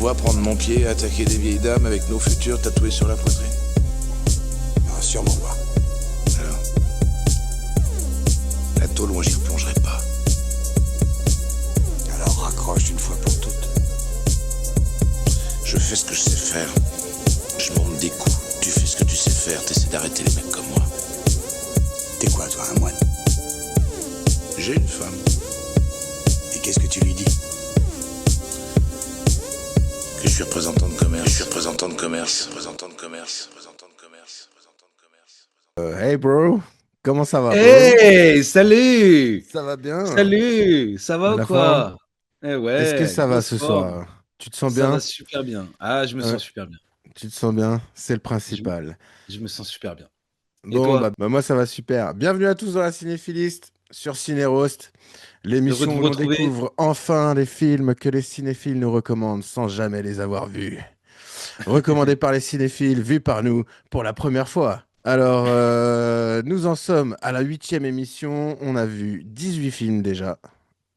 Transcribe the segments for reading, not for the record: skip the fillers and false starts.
vois prendre mon pied et attaquer des vieilles dames avec nos futurs tatoués sur la poitrine? Ah, sûrement pas. Alors, la tôle, moi j'y replongerai pas. Alors raccroche une fois pour toutes. Je fais ce que je sais faire. Je monte des coups. Tu fais ce que tu sais faire. T'essaies d'arrêter les mecs comme moi. T'es quoi, toi, un moine? J'ai une femme. Et qu'est-ce que tu lui dis? Que je suis représentant de commerce. Je suis représentant de commerce. Représentant de commerce. Représentant de commerce. Représentant de commerce. Hey bro, comment ça va bro? Hey, salut! Ça va bien? Salut! Ça va ou La forme? quoi? Eh Est-ce que ouais, ça va grosse ce forme. soir? Tu te sens Ça va bien? super bien. Ah, je me Ouais, sens super bien. tu te sens bien? C'est le Je, me principal. je me sens super bien. Et Bon, toi? moi ça va super. Bienvenue à tous dans la Cinéphiliste sur Cinéroast, Heureux de l'émission vous où l'on retrouver. découvre enfin les films que les cinéphiles nous recommandent sans jamais les avoir vus. Recommandés par les cinéphiles, vus par nous pour la première fois. Alors, nous en sommes à la 8e émission. On a vu 18 films déjà.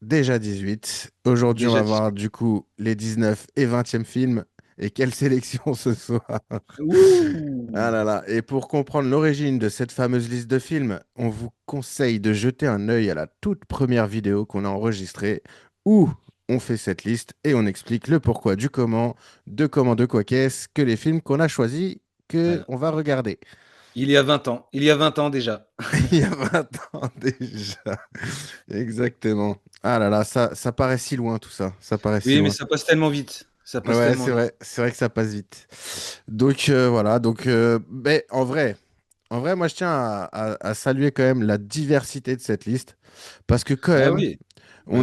Déjà 18. Aujourd'hui, on Déjà va dit. voir du coup les 19 et 20e films. Et quelle sélection ce soir! Ah Ouh! là là. Et pour comprendre l'origine de cette fameuse liste de films, on vous conseille de jeter un œil à la toute première vidéo qu'on a enregistrée où on fait cette liste et on explique le pourquoi du comment, de quoi qu'est-ce que les films qu'on a choisis que Voilà. on va regarder. Il y a 20 ans. Il y a 20 ans déjà. Il y a 20 ans déjà. Exactement. Ah là là, ça paraît si loin tout ça. Ça paraît si Oui, mais loin. ça passe tellement vite. Ça passe Ouais, tellement vite. c'est vrai que ça passe vite. Donc voilà, donc mais en vrai, moi je tiens à saluer quand même la diversité de cette liste parce que quand Ah même, oui. Bah ouais.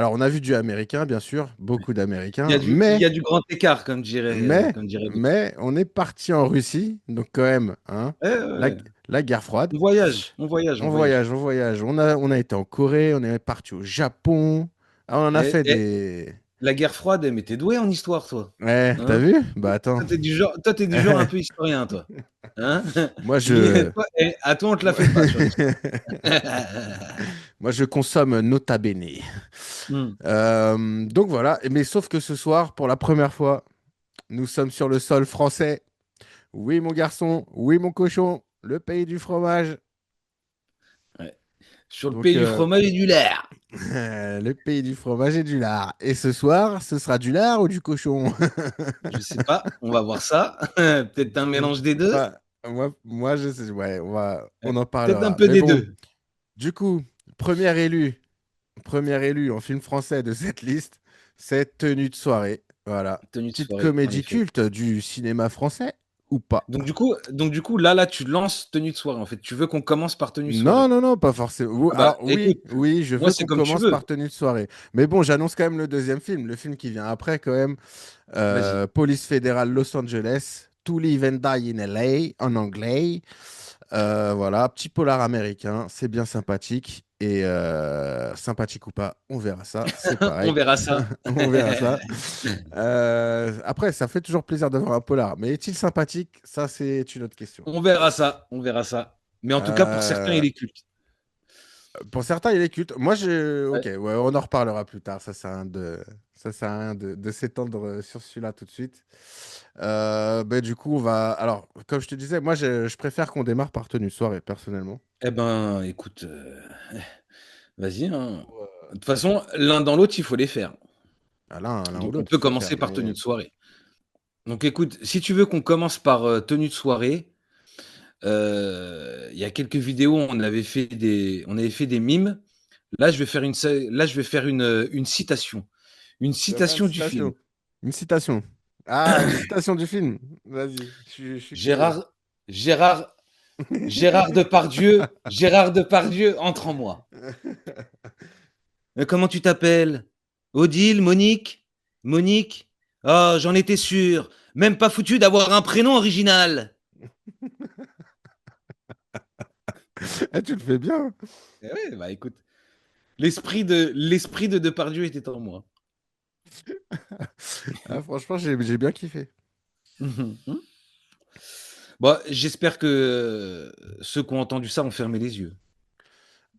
on a vu du américain bien sûr, beaucoup Il y a d'américains, il y a du grand écart, comme dirait l'autre. mais on est parti en Russie, donc quand même, hein, Ouais, ouais, la, ouais. la guerre froide. On voyage, on voyage, on On voyage. voyage, on voyage. On a été en Corée, on est parti au Japon. Ah, on en a Eh, fait eh, des. la guerre froide, mais t'es doué en histoire, toi. Ouais, t'as Hein? vu? Bah attends. Toi, t'es du genre un peu historien, toi. Hein? Moi, je. Toi, à toi, on te la fait pas sur l'histoire. Moi, je consomme Nota Bene. Hmm. Donc voilà. Mais sauf que ce soir, pour la première fois, nous sommes sur le sol français. Oui, mon garçon. Oui, mon cochon. Le pays du fromage. Ouais. Sur le Donc, pays du fromage et du lard. le pays du fromage et du lard. Et ce soir, ce sera du lard ou du cochon? Je sais pas, on va voir ça. Peut-être un mélange des deux. Ouais, moi, je sais. Ouais, on en Peut-être un parlera. peu Mais des bon, deux. du coup, premier élu. Premier élu en film français de cette liste, c'est Tenue de soirée. Voilà. Tenue de Petite soirée, en comédie effet. culte du cinéma français ou pas? Donc du coup, là, tu lances tenue de soirée, en fait. Tu veux qu'on commence par tenue de Non, soirée. non, non, pas forcément. Ah bah, Alors écoute, oui, je moi, veux c'est qu'on comme tu commence veux. par Tenue de soirée. Mais bon, j'annonce quand même le deuxième film, le film qui vient après quand même. Vas-y. Police fédérale Los Angeles, To Live and Die in LA en anglais. Voilà, petit polar américain, c'est bien sympathique. Et sympathique ou pas, on verra ça. C'est On pareil. verra ça. On verra ça. Après, ça fait toujours plaisir de voir un polar. Mais est-il sympathique? Ça, c'est une autre question. On verra ça. On verra ça. Mais en tout cas, pour certains, Euh, il est culte. pour certains, il est culte. Moi, Ouais. ok, ouais, on en reparlera plus tard. Ça sert à rien de s'étendre sur celui-là tout de suite. Ben, du coup, on va. Alors, comme je te disais, moi, je préfère qu'on démarre par tenue de soirée, personnellement. Eh ben, écoute, vas-y, hein. Pour, De toute façon, l'un dans l'autre, il faut les faire. l'un ou Donc, on l'autre, il peut faut le faire. commencer par tenue Mais de soirée. Donc, écoute, si tu veux qu'on commence par tenue de soirée, il y a quelques vidéos, on avait fait des mimes. Là, je vais faire une citation. Une tu vas faire une citation du film. citation. Une citation. Ah, une citation du film. Vas-y, je suis curieux. Gérard, Gérard, Gérard Depardieu entre en moi. Comment tu t'appelles? Odile, Monique? Monique? Oh, j'en étais sûr. Même pas foutu d'avoir un prénom original. Ah, tu le fais bien. Eh ouais, bah écoute, l'esprit de Depardieu était en moi. Ah, franchement, j'ai bien kiffé. Bon, j'espère que ceux qui ont entendu ça ont fermé les yeux.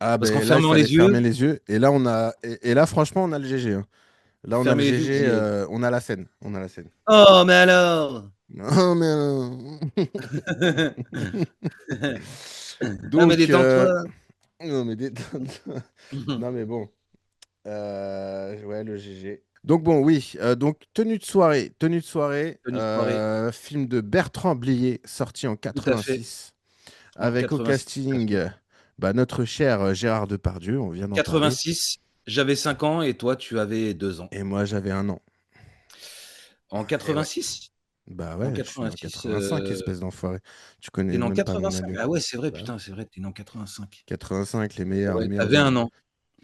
Ah Parce qu'en ben là, il fermant fallait les fermer yeux, les yeux. Et là, et là, franchement, on a le GG, hein. Là, on a le Fermez les yeux, GG, vous y êtes. on a la scène. On a la scène. Oh, mais alors! Non, mais alors. Non, mais Donc, détends-toi. non, mais non, mais bon. Ouais, le GG. Donc, bon, oui. Donc, tenue de soirée. Tenue de soirée. Tenue de soirée, Film de Bertrand Blier, sorti en tout à fait, 86. en Avec au 86, tout à casting fait. notre cher Gérard Depardieu. On vient d'en parler. 86, j'avais 5 ans et toi, tu avais 2 ans. Et moi, j'avais 1 an. En Et ouais. 86? Bah En ouais, je suis né en 86, 85, espèce d'enfoiré. Tu tu connais né en même pas mon 85? année. Ah ouais, c'est vrai, Bah, putain, c'est vrai, tu né en 85. 85, les Ouais, meilleures t'avais années. 1 an.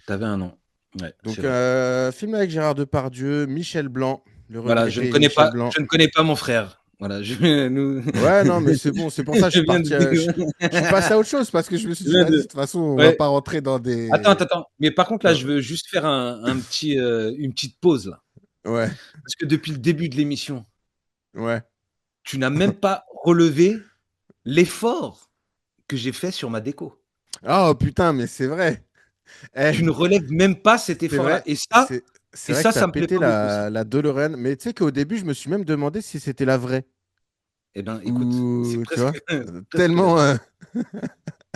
T'avais 1 an. Ouais, c'est Donc, vrai. film avec Gérard Depardieu, Michel Blanc, le Voilà, regretté Michel Blanc. je ne connais pas mon frère. Voilà, nous Ouais, non, mais c'est bon, c'est pour ça que je je suis viens de parti. Je suis passé à autre chose parce que je me suis je dit, viens vas-y, de de toute façon, on va ouais. pas rentrer dans Attends, des. attends. Mais par contre, là, je veux juste faire un petit, une petite pause, là. Ouais, Parce que depuis le début de l'émission, ouais. tu n'as même pas relevé l'effort que j'ai fait sur ma déco. Oh putain, mais c'est vrai. Eh, Tu ne relèves même pas cet c'est effort-là. vrai. C'est vrai que t'as Ça me plaît pété pas beaucoup, ça. la DeLorean. Mais tu sais qu'au début, je me suis même demandé si c'était la vraie. Eh ben, écoute, c'est Ou, tu presque, vois, presque la tellement. vraie.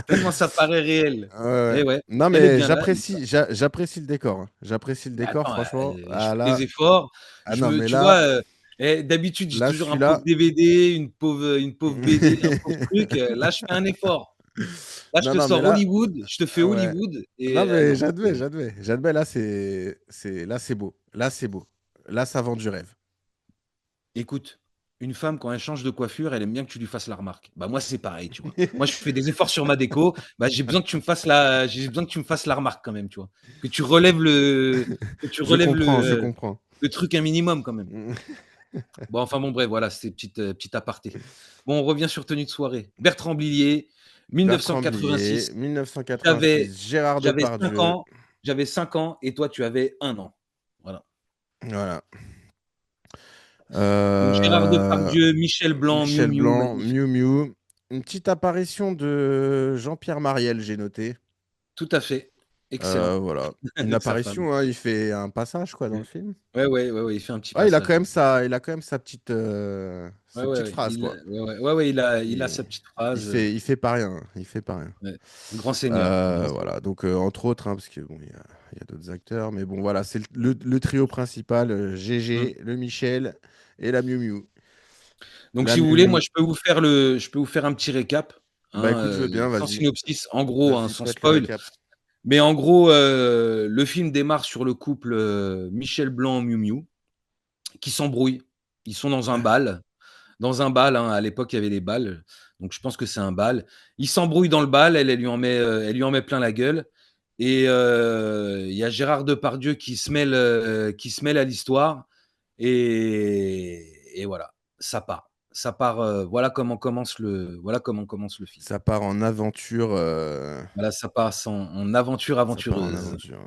Tellement ça paraît réel. Ouais, ouais. Eh ouais, Non, elle est mais bien là, l'histoire. j'apprécie le décor, hein. J'apprécie le Mais décor, attends, franchement. je Ah fais des là, efforts. ah non, mais Tu vois, là, d'habitude, j'ai là, toujours un pauvre celui-là. DVD, une pauvre BD, un pauvre truc. Là, je fais un effort. Là, je Non, te non, mais sors là, Hollywood, je te fais ah ouais. Hollywood Non, et mais non. j'admets. Là, là, c'est beau. Là, c'est beau. Là, ça vend du rêve. Écoute, une femme, quand elle change de coiffure, elle aime bien que tu lui fasses la remarque. Bah, moi, c'est pareil, tu vois. Moi, je fais des efforts sur ma déco. Bah, j'ai besoin que tu me fasses la remarque quand même, tu vois. Que tu relèves que tu relèves Je comprends. le truc un minimum quand même. Bon, enfin bon, bref, voilà, c'est petite aparté. Bon, on revient sur tenue de soirée. Bertrand Blier, Bertrand 1986. Blier, J'avais, 1986, Gérard j'avais 5 Depardieu. ans. J'avais 5 ans et toi, tu avais 1 an. Voilà. Voilà. Donc, Gérard Euh, Depardieu, Michel Blanc, Miu Michel Miu, Blanc, magnifique. Miu Miu. Une petite apparition de Jean-Pierre Mariel, j'ai noté. Tout à fait. Excellent. Voilà. Une Avec sa femme. apparition, hein, il fait un passage quoi dans le film. Ouais, il fait un petit Ah, passage. Ouais, il a quand même ouais, sa petite phrase il, quoi. il a Il, sa petite phrase. il fait pas rien, il fait pas rien. Ouais. Grand seigneur. Grand seigneur. Voilà, donc entre autres, hein, parce que bon, il y a d'autres acteurs, mais bon, voilà, c'est le trio principal, Mm. GG, le Michel et la Miu Miu. Donc, La si vous Miu voulez, moi, Miu. je peux vous faire un petit récap, Bah hein, écoute, je veux bien, sans vas-y. synopsis, en gros, hein, Vas-y, sans pète le spoil. récap. Mais en gros, le film démarre sur le couple Michel Blanc Miu Miu qui s'embrouillent. Ils sont dans un bal. Dans un bal, hein, à l'époque, il y avait des balles. Donc, je pense que c'est un bal. Ils s'embrouillent dans le bal. Elle lui en met plein la gueule. Et il y a Gérard Depardieu qui se mêle à l'histoire. Et voilà, ça part. Ça part. Voilà comment commence le film. Ça part en aventure. Voilà, ça part en aventure Ça part en aventureuse. aventure.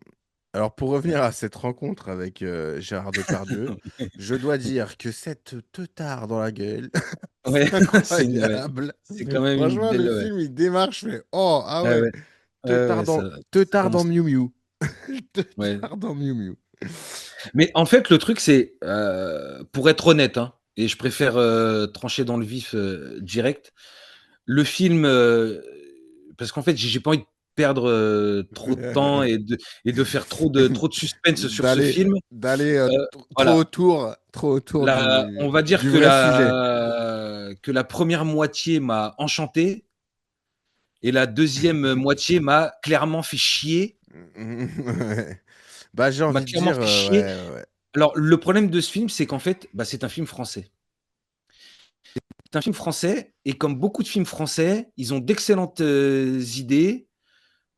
Alors, pour revenir à cette rencontre avec Gérard Depardieu, je dois dire que cette teutarde dans la gueule, Ouais, c'est ouais, incroyable. c'est quand même une Franchement, belle. le Ouais, film, il démarre, je fais oh, ah ouais, ouais, ouais, ouais, ça teutarde en commence. Miu Miu. Ouais. Teutarde en Miu Miu. Mais en fait, le truc, c'est, pour être honnête, hein, et je préfère trancher dans le vif direct, le film, parce qu'en fait, j'ai pas envie de perdre trop de temps et de faire trop de suspense sur ce D'aller film. d'aller Voilà, trop autour on va dire du vrai sujet. que la première moitié m'a enchanté et la deuxième moitié m'a clairement fait chier. Ouais. Bah, j'ai M'a envie de clairement dire, fait chier. ouais, ouais. Alors, le problème de ce film, c'est qu'en fait, bah, c'est un film français. C'est un film français et comme beaucoup de films français, ils ont d'excellentes idées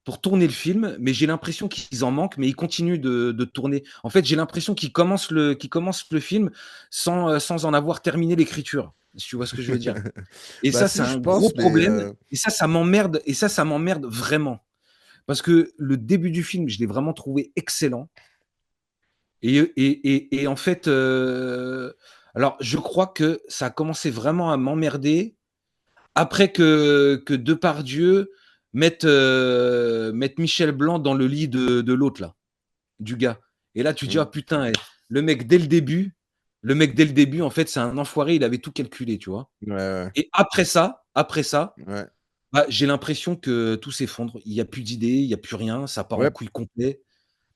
pour tourner le film, mais j'ai l'impression qu'ils en manquent, mais ils continuent de tourner. En fait, j'ai l'impression qu'ils commencent le film sans en avoir terminé l'écriture, si tu vois ce que je veux dire. Et Bah ça, c'est si, je un gros pense, mais problème. Et ça m'emmerde vraiment. Parce que le début du film, je l'ai vraiment trouvé excellent. Et en fait, alors je crois que ça a commencé vraiment à m'emmerder après que Depardieu mette Michel Blanc dans le lit de l'autre là, du gars. Et là, tu te dis: «Ah putain, le mec dès le début, en fait, c'est un enfoiré, il avait tout calculé, tu vois? Ouais, ouais, Et après ça, ouais. bah, j'ai l'impression que tout s'effondre. Il y a plus d'idées, il y a plus rien, ça part en Ouais, couille complet.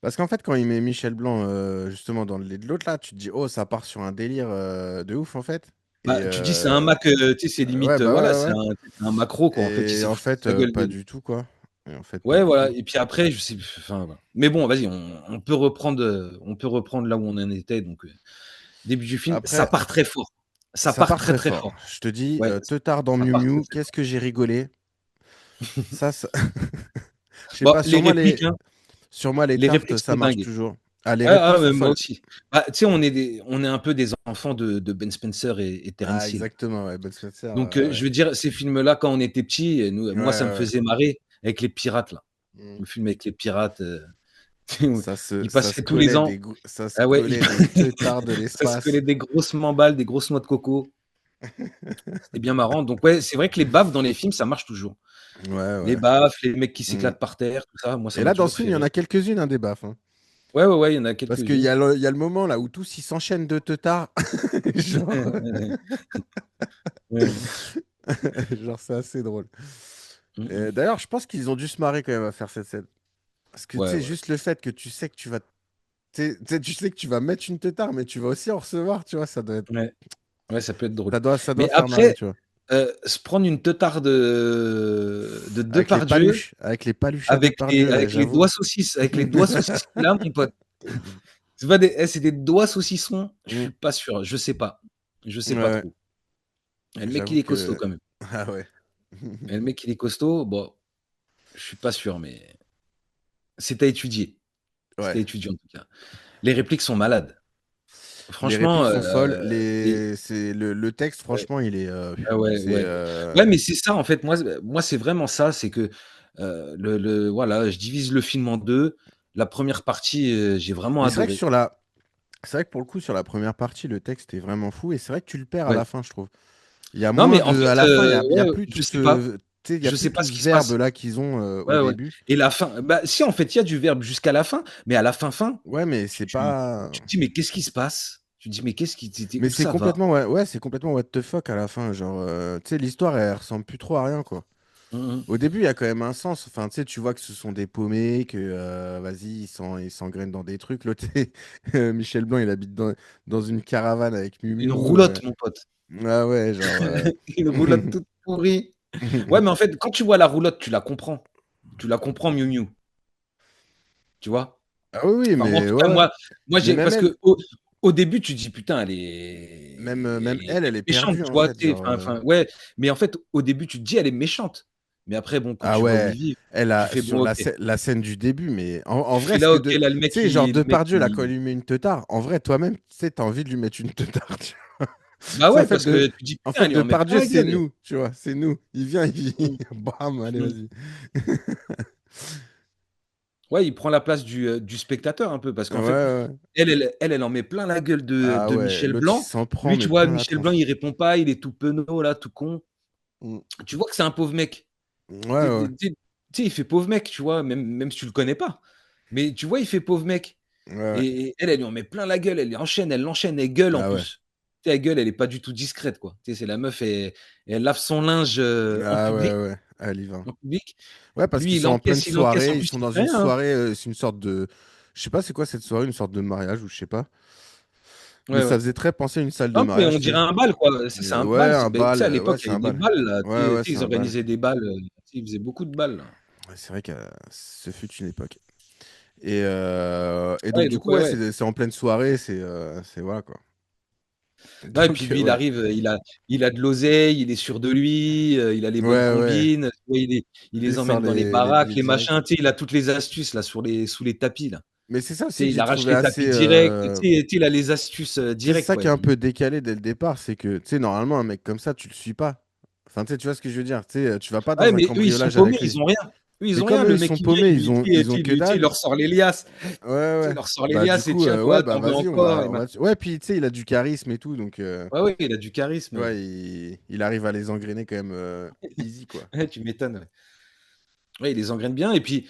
parce qu'en fait, quand il met Michel Blanc justement dans le lait de l'autre, là, tu te dis, oh, ça part sur un délire de ouf, en fait. Et Bah, tu dis c'est un Mac, tu sais, c'est ouais, limite, bah voilà, ouais, ouais. c'est un macro, quoi, en fait, il Et s'est en foutu fait, de sa gueule pas dès du tout, quoi. Et en fait, pas ouais, du voilà tout. et puis après, je sais enfin, voilà. Mais bon, vas-y, on peut reprendre là où on en était donc début du film, ça Après, part très fort. Ça ça part part très, très très fort. fort. Je te dis, Ouais, Teutard dans ça Miu part très, Miu, très qu'est-ce fort. que j'ai rigolé. Ça... Je sais Bon, pas, les répliques, hein, sur moi, les les tartes, répliques ça sont marche dingues. toujours. Ah, les Ah, répliques ah, sont moi folles. aussi. Bah, tu sais, on est un peu des enfants de Ben Spencer et Ah, Terence Hill. exactement, ouais, Bud Spencer, Donc, ouais. je veux dire, ces films-là, quand on était petits, Ouais, moi, ça me ouais. faisait marrer avec les pirates, là. Mm. Le film avec les pirates, il Ça se passait tous les collait ans. ça se Ah ouais, collait des teutards de ça se collait l'espace. des grosses mamballes, des grosses noix de coco. C'était bien marrant. Donc ouais, c'est vrai que les baffes dans les films, ça marche toujours. Ouais, Les ouais. baffes, les mecs qui Mm. s'éclatent par terre, tout ça, moi, ça Et m'a là, dans toujours ce film, fait il y en rire. a quelques-unes, hein, des baffes, hein. Ouais, ouais, ouais, il y en a Parce qu'il y quelques-unes. il y a le moment là où tous ils s'enchaînent de teutards. Genre, Ouais. genre c'est assez drôle. Mmh mh. D'ailleurs, je pense qu'ils ont dû se marrer quand même à faire cette scène. Parce que tu Ouais, sais, ouais. juste le fait que tu sais que tu vas. Tu sais que tu vas mettre une teutard, mais tu vas aussi en recevoir, tu vois, Ouais. Ouais, ça peut être drôle. ça doit Mais faire marrer, après, tu vois. se prendre une teutarde de Depardieu Avec les paluches à Depardieu, ouais, avec les j'avoue. doigts saucisses avec les doigts saucisses qu'il a, mon pote. C'est pas des c'est des doigts saucissons, je Mm. suis pas sûr, je sais pas. Je Ouais, sais pas ouais, trop. Et le mec, il j'avoue est costaud que. quand même. Ah ouais. Et le mec, il est costaud, bon, je suis pas sûr, mais c'est à étudier. C'est à Ouais. étudier en tout cas. Les répliques sont malades. Les Franchement, répliques sont folles. les C'est le texte, ouais, franchement, il est. ah ouais, C'est. ouais. Ouais, mais c'est ça en fait, moi c'est vraiment ça, c'est que, le voilà, je divise le film en 2. La première partie, j'ai vraiment Mais c'est vrai que adoré. sur la. C'est vrai que pour le coup, sur la première partie, le texte est vraiment fou. Et c'est vrai que tu le perds à Ouais. la fin, je trouve. Il y a Non, moins mais en de. fait, À la fin, il y a ouais, plus je tout sais pas. ce. Tu sais, il y a Je plus sais pas tout ce ce qui se verbe passe. là qu'ils ont au Ouais, ouais début. et la fin, bah, si en fait, il y a du verbe jusqu'à la fin, mais à la fin, Ouais, mais tu c'est tu pas. tu te dis: «Mais qu'est-ce qui se passe?» Tu te dis: «Mais qu'est-ce qui Mais où c'est ça va?» complètement, ouais, ouais, c'est complètement what the fuck à la fin. Genre, tu sais, l'histoire, elle ressemble plus trop à rien, quoi. Mmh mh. Au début, il y a quand même un sens. Enfin, tu sais, tu vois que ce sont des paumés, que, vas-y, ils s'engrainent dans des trucs. L'autre, Michel Blanc, il habite dans une caravane avec Miu Une Miu. roulotte, mon pote. Ah ouais, genre. Une roulotte toute pourrie. Ouais, mais en fait, quand tu vois la roulotte, tu la comprends. Tu la comprends, Miu Miu, tu vois? Ah oui, oui, Enfin, moi, en mais tout ouais, cas, ouais. moi, Mais j'ai même parce elle, qu'au début, tu te dis: «Putain, même elle, elle elle est est méchante», perdue, tu en vois? fait. Tu sais, Genre, enfin, ouais, mais en fait, au début, tu te dis: «Elle est méchante», mais après, bon, quand ah tu vois où ouais, ils vivent, elle tu a, fais: sur «Bon, OK». la scène du début, mais en Tu vrai, fais ce là, que OK, de. Tu là, sais, genre, le mec, Depardieu, là, quand il lui met une teutard, en vrai, toi-même, tu sais, t'as envie de lui mettre une teutard. bah, C'est ouais, parce que tu dis: en «Putain, fait, elle lui en met plein Depardieu, la c'est gueule». nous, tu vois, c'est nous. Il vient, il vit, Mmh, bam, allez, mmh. vas-y. Ouais, il prend la place du spectateur un peu parce Ouais, qu'en fait, ouais. elle en met plein la gueule Ah de ouais, Michel l'autre, il Blanc. s'en prend, Lui, mais tu vois, plein la Michel Blanc, tronche. il répond pas, il est tout penaud là, tout con. Mm. Tu vois que c'est un pauvre mec. Ouais, Tu ouais, sais, il fait pauvre mec, tu vois? Même si tu le connais pas. Mais tu vois, il fait pauvre mec ouais, ouais. et elle lui en met plein la gueule, elle l'enchaîne, elle gueule en Ah ouais. plus. Tu sais, elle gueule, elle est pas du tout discrète, quoi. Tu sais, c'est la meuf, elle lave son linge, Ah ouais, ouais. Allez, va. en public. Ouais, parce Lui, qu'ils sont en pleine il encaisse, en soirée, ils plus, sont il dans fait une rien, hein. soirée, c'est une sorte de. Je sais pas c'est quoi cette soirée, une sorte de mariage ou je sais pas. Mais Ouais, ça ouais. faisait très penser à une salle de Non, mais on mariage, tu dirait sais. un bal, quoi. C'est un Ouais, bal. un Tu bal, sais, à ouais, l'époque, c'est il y un avait des bal. balles, là. Ouais, ouais, Tu sais, c'est ils un bal. organisaient des balles, tu sais, ils faisaient beaucoup de balles, là. Ouais, c'est vrai que ce fut une époque. Et donc, Ouais, du donc coup, ouais, ouais, ouais. c'est en pleine soirée, c'est voilà, quoi. Non et puis Donc, lui, il ouais. arrive, il a de l'oseille, il est sûr de lui, il a les bonnes Ouais, ouais. combines, tu vois, il Il les sort emmène dans les les baraques, billets les directs. machins, tu sais, il a toutes les astuces, là, sous les tapis, là. Mais c'est ça Tu sais, aussi que il j'ai arrache trouvé les tapis assez. direct, tu sais, il a les astuces, Tu sais, c'est directes, ça quoi. qui est un peu décalé dès le départ, c'est que, tu sais, normalement, un mec comme ça, tu le suis pas. Enfin, tu vois ce que je veux dire? Tu sais, tu vas pas Ouais, dans un mais eux, ils sont cambriolage paumés, avec lui. ils ont rien. Eux, ils Mais ont rien. comme eux, Le ils mec, sont il vient, paumés, il lui dit, ils ont que tu sais, il dalle. leur sort les liasses. Ouais, Tu sais, il ouais. leur sort les Bah, du liasses et coup, tiens, ouais, quoi, bah, tu en veux vas-y, encore et Ouais, puis, tu sais, il a du charisme et tout, donc, ouais, ouais, il a du tu charisme. vois, il arrive à les engrainer quand même easy, quoi. Ouais, tu m'étonnes, ouais. Ouais, il les engraine bien et puis,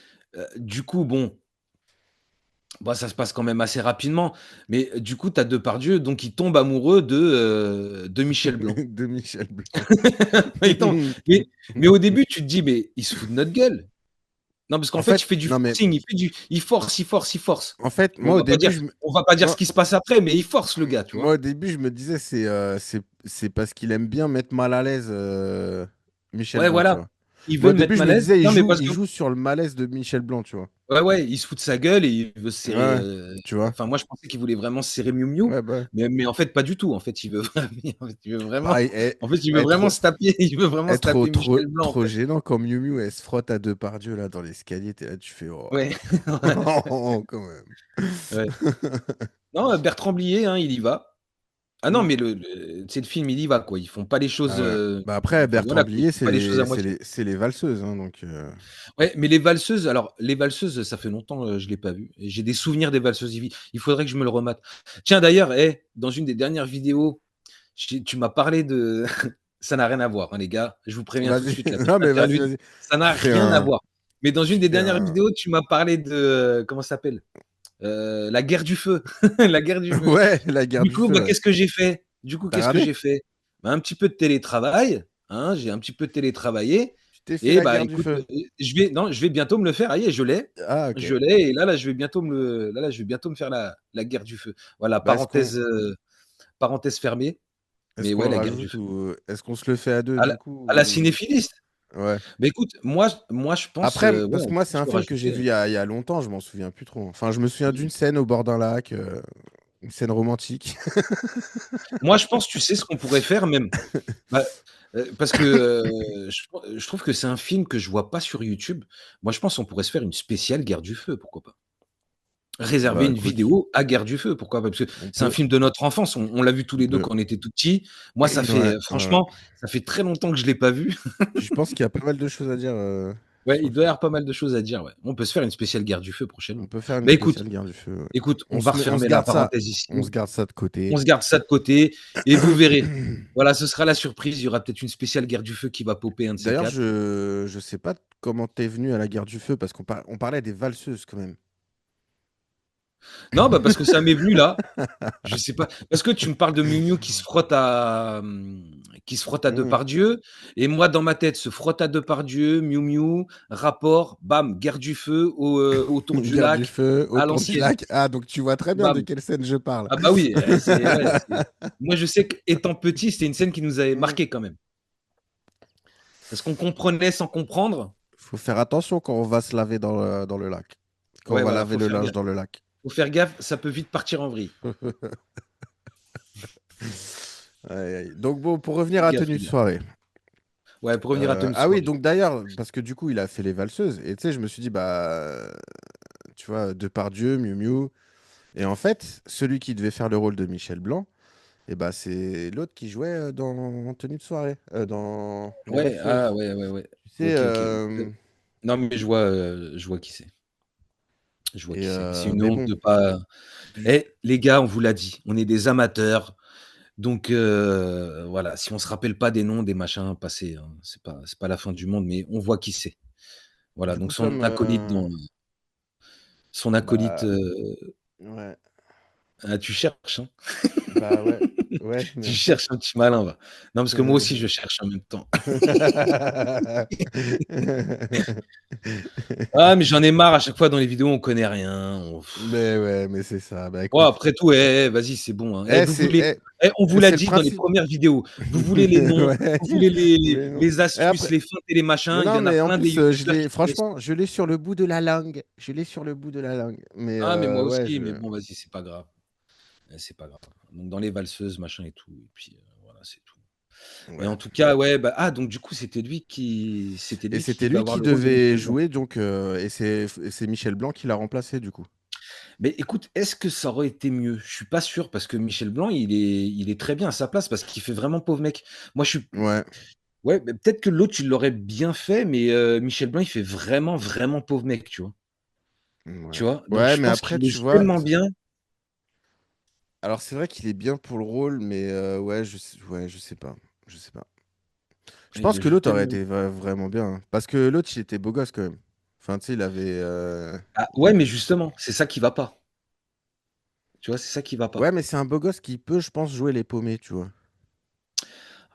du coup, bon, Bah, ça se passe quand même assez rapidement. Mais du coup, tu as Depardieu, donc il tombe amoureux de Michel Blanc. De Michel Blanc. Il tombe- mais, mais au début, tu te dis, mais il se fout de notre gueule. Non, parce qu'en En fait, il fait, fait du non mais forcing, il force, il force, il force. en fait, Mais moi au début, on va pas dire ce moi, qui se passe après, mais il force le gars, tu moi vois. au début, je me disais c'est parce qu'il aime bien mettre mal à l'aise Michel Ouais, Blanc, tu voilà. vois. Il Moi veut au début, mettre je mal me à l'aise. disais Non, mais parce il que joue sur le malaise de Michel Blanc, tu vois. ouais, ouais, il se fout de sa gueule et il veut se Ouais, serrer. tu vois. Enfin, moi, je pensais qu'il voulait vraiment se serrer Miu Miu, Ouais, bah. mais en fait, pas du tout. En fait, il veut vraiment, en fait, il veut vraiment, Pareil, en fait, il veut être vraiment se taper, il veut vraiment se trop, taper trop, Michel Blanc, en trop fait. gênant quand Miu Miu elle se frotte à Depardieu là dans l'escalier, t'es là, tu fais oh. Ouais, Quand même. ouais. Non, Bertrand Blier, hein, il y va. Ah non, Mm. mais c'est le film, il y va, quoi. Ils font pas les choses. Ah ouais. Bah après, Enfin, Bertrand voilà, quoi, ils Blier, font pas les choses à moitié. c'est les valseuses, hein, donc Ouais, mais les valseuses, alors, les valseuses, ça fait longtemps que je l'ai pas vu. Et j'ai des souvenirs des valseuses. Il faudrait que je me le remate. Tiens, d'ailleurs, dans une des dernières vidéos, tu m'as parlé de. Ça n'a rien à voir, hein, les gars. Je vous préviens tout de vas-y. suite, là, dans Non cette mais vas-y, interview, vas-y. ça n'a Fais rien à un, voir. Mais dans une des fais dernières un. vidéos, tu m'as parlé de. Comment ça s'appelle? La guerre du feu. La guerre du feu. Ouais, la guerre Du du coup, feu, bah, ouais. qu'est-ce que j'ai fait? Du coup, T'as qu'est-ce que regardé? j'ai fait? Bah, un petit peu de télétravail, hein, j'ai un petit peu télétravaillé Tu t'es fait et la bah, guerre du écoute, feu. je vais bientôt me le faire. Ah y est, je l'ai. Ah Je ok. l'ai et là, je vais bientôt je vais bientôt me faire la guerre du feu. Voilà, Bah parenthèse fermée, est-ce mais qu'on ouais, le la guerre du rajoute feu. ou est-ce qu'on se le fait à deux À du la coup à la cinéphiliste? Ouais. Bah, écoute, moi, je pense, Après, ouais, parce que on moi, peut c'est un se film que j'ai rajouter, vu hein. il y a longtemps, je m'en souviens plus trop. Enfin, je me souviens Mmh. d'une scène au bord d'un lac, une scène romantique. Moi, je pense, tu sais ce qu'on pourrait faire même? Bah, parce que, je trouve que c'est un film que je vois pas sur YouTube. Moi, je pense qu'on pourrait se faire une spéciale Guerre du feu, pourquoi pas? Réserver Bah une écoute, vidéo à Guerre du feu, pourquoi pas? Parce que on c'est un peut. film de notre enfance, on l'a vu tous les 2 De... quand on était tout petits. Moi, ça fait, Ouais, ouais. franchement, ça fait très longtemps que je l'ai pas vu. Puis je pense qu'il y a pas mal de choses à dire Ouais, sur il le doit y film. avoir pas mal de choses à dire, ouais. On peut se faire une spéciale Guerre du feu On prochainement. peut faire une Bah, écoute spéciale guerre du feu. Ouais. écoute, on va On se refermer la garde ça. parenthèse ici. On se garde ça de On côté. se garde ça de côté et vous verrez. Voilà, ce sera la surprise. Il y aura peut-être une spéciale Guerre du feu qui va popper, un de ces D'ailleurs, 4. je sais pas comment t'es venu à la guerre du feu parce on parlait des valseuses quand même. Non, bah, parce que ça m'est venu là. Je sais pas. Parce que tu me parles de Miu Miu qui se frotte à Mm. Depardieu et moi dans ma tête se frotte à Depardieu, Miu Miu, rapport, bam, guerre du feu autour du Guerre du lac feu à autour du l'ancienne. lac. Ah, donc tu vois très bien de Bam. quelle scène je parle. Ah bah oui, c'est ouais, moi je sais qu'étant petit, c'était une scène qui nous avait Mm. marqué quand même. Parce qu'on comprenait sans comprendre. Faut faire attention quand on va se laver dans le lac. Quand on Ouais, va voilà, laver faut le faire linge gaffe. dans le lac. Faut faire gaffe, ça peut vite partir en vrille. Aïe, aïe. Donc bon, pour revenir Fais à gaffe, tenue fais de gaffe. soirée. Ouais, pour revenir à tenue de Ah oui, soirée. donc d'ailleurs, parce que du coup, il a fait les valseuses. Et tu sais, je me suis dit, bah, tu vois, Depardieu, Miu Miu. Et en fait, celui qui devait faire le rôle de Michel Blanc, et bah, c'est l'autre qui jouait dans Tenue de soirée, dans Les Ouais, ah Valseuses. ouais, ouais, ouais. Tu sais, OK, OK. Non, mais je vois qui c'est. Je vois qui c'est. C'est une mais honte bon, de pas. je- Eh, les gars, on vous l'a dit, on est des amateurs. Donc voilà, si on se rappelle pas des noms, des machins passés, hein, c'est pas la fin du monde, mais on voit qui c'est. Voilà, du donc coup, comme, son acolyte, bah, ouais, tu cherches, hein? bah ouais, ouais, Tu merci. cherches un petit malin, va. Non, parce que moi aussi je cherche en même temps. Ah, mais j'en ai marre à chaque fois dans les vidéos, on connaît rien, Mais ouais, mais c'est ça. Bah bon écoute, après tout, vas-y, c'est bon, hein. eh, c'est eh, On vous l'a c'est le dit dans les principe. premières vidéos, vous voulez les noms, Ouais, vous voulez mais non. les Et astuces, après, les feintes et les machins, mais il y non, en a mais en plein des plus, youtubeurs qui connaissent. franchement, je l'ai sur le bout de la langue. Je l'ai sur le bout de la langue. Mais Ah, mais moi ouais, aussi, mais bon, vas-y, c'est pas grave. C'est pas grave. Donc dans les valseuses, machin et tout, et puis voilà, c'est tout. Mais ouais. en tout cas, ouais, bah, donc du coup, Et qui c'était devait lui avoir qui le rôle de devait Michel Blanc. jouer, donc, et c'est Michel Blanc qui l'a remplacé, du coup. Mais écoute, est-ce que ça aurait été mieux? Je suis pas sûr parce que Michel Blanc, il est très bien à sa place parce qu'il fait vraiment pauvre mec. Moi, je suis Ouais, ouais, mais peut-être que l'autre, il l'aurait bien fait, mais Michel Blanc, il fait vraiment, vraiment pauvre mec, tu vois? Tu ouais. vois? Donc Ouais, je mais pense après, qu'il le tu joue vois, tellement bien. alors c'est vrai qu'il est bien pour le rôle, mais ouais, ouais, je sais pas. Je sais pas. Je Il pense le que joue l'autre aurait tellement été vraiment bien, hein. Parce que l'autre, il était beau gosse quand même. Enfin, tu sais, il avait. Ah, ouais, mais justement, c'est ça qui va pas. Tu vois, c'est ça qui va Ouais, pas. mais c'est un beau gosse qui peut, je pense, jouer les paumés, tu vois.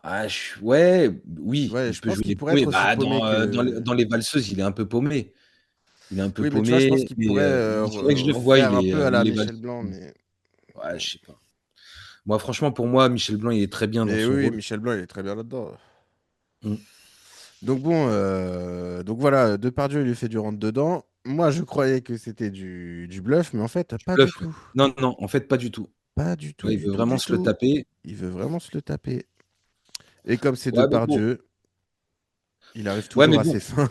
Ah, ouais, oui, Ouais, il je peut pense jouer qu'il les pourrait paumés. être aussi Bah, paumé que. dans les valseuses, il est un peu paumé. Il est un peu Oui, mais tu vois, je pense paumé, qu'il mais pourrait il faudrait que je les revoie, faire un peu à la les Michel valseuses. Blanc, mais. Ouais, je sais pas. Moi, franchement, pour moi, Michel Blanc, il est très bien dans Mais son oui, rôle. Michel Blanc, il est très bien là-dedans. Mm. Donc bon, donc voilà, Depardieu il lui fait du rentre-dedans. Moi, je croyais que c'était du bluff, mais en fait, Du pas du bluff, ouais. tout. Non, non, en fait, pas du tout. Pas du tout, Ouais, il du veut tout, vraiment du se le tout. taper. Il veut vraiment se le taper. Et comme c'est Ouais, mais bon. Depardieu, il arrive Ouais, toujours mais à bon. ses fins.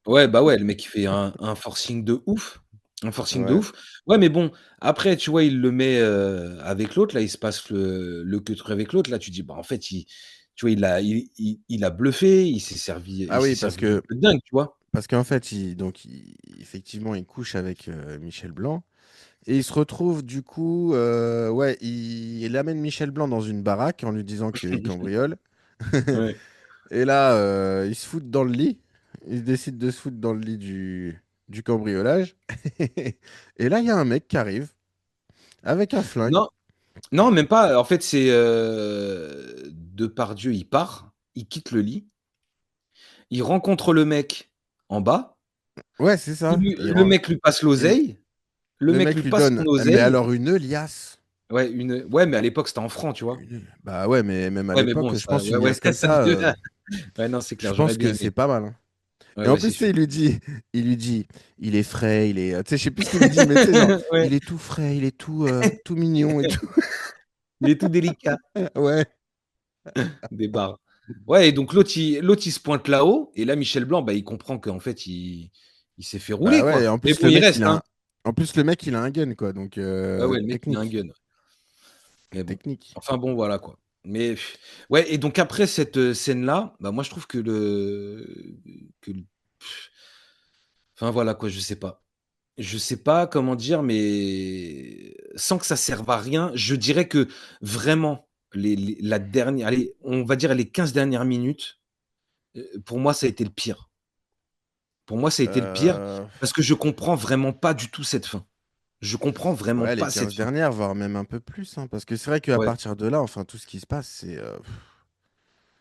Ouais, bah ouais, le mec, il fait un forcing de ouf. Un forcing de Ouais. ouf. Ouais, mais bon, après, tu vois, il le met avec l'autre. Là, il se passe le que truc avec l'autre. Là, tu dis, bah, en fait, tu vois, il a bluffé. Ah Il s'est oui, servi du truc dingue, tu vois. parce qu'en fait, effectivement, il couche avec Michel Blanc. Et il se retrouve du coup, ouais, il amène Michel Blanc dans une baraque en lui disant qu'il cambriole. Ouais. Et là, il se fout dans le lit. Il décide de se foutre dans le lit du cambriolage. Et là, il y a un mec qui arrive avec un flingue. Non, non, même pas. En fait, c'est Depardieu, il part, il quitte le lit, il rencontre le mec en bas. Ouais, c'est ça. Le mec lui passe Et l'oseille. Le le mec mec lui lui passe donne, son mais oseille. alors une liasse. Ouais, mais à l'époque, c'était en francs, tu vois? Bah ouais, mais même à Ouais, mais bon, l'époque, je ça pense ouais, une ouais, liasse comme ça ça, devient ouais, non, c'est je clair, j'aurais pense bien que aimé. c'est pas mal, hein. Ouais, Et en ouais, plus, c'est tu sais, sûr. il est frais, tu sais, je sais plus ce qu'il lui dit, mais tu sais, genre, Ouais, il est tout frais, il est tout mignon et tout. il est tout délicat, Ouais. des barres. Ouais, et donc l'autre, il se pointe là-haut et là, Michel Blanc, bah, il comprend qu'en fait, il s'est fait Bah rouler, ouais, et quoi. en Mais plus, bon, le il mec, reste, hein. il a un gun, quoi, donc Ouais, ouais, le mec, il a un technique, gun. Mais bon, technique. enfin bon, voilà, quoi. Mais ouais, et donc après cette, scène-là, bah, moi, je trouve que le enfin voilà, quoi, je sais pas. Je sais pas comment dire, mais sans que ça serve à rien, je dirais que vraiment la dernière allez, on va dire les 15 dernières minutes, pour moi, ça a été le pire. Pour moi, ça a été le pire Euh, parce que je comprends vraiment pas du tout cette fin. Je comprends vraiment ouais, les pas cette 15 fin. dernières, voire même un peu plus, hein, parce que c'est vrai qu'à Ouais. partir de là, enfin, tout ce qui se passe,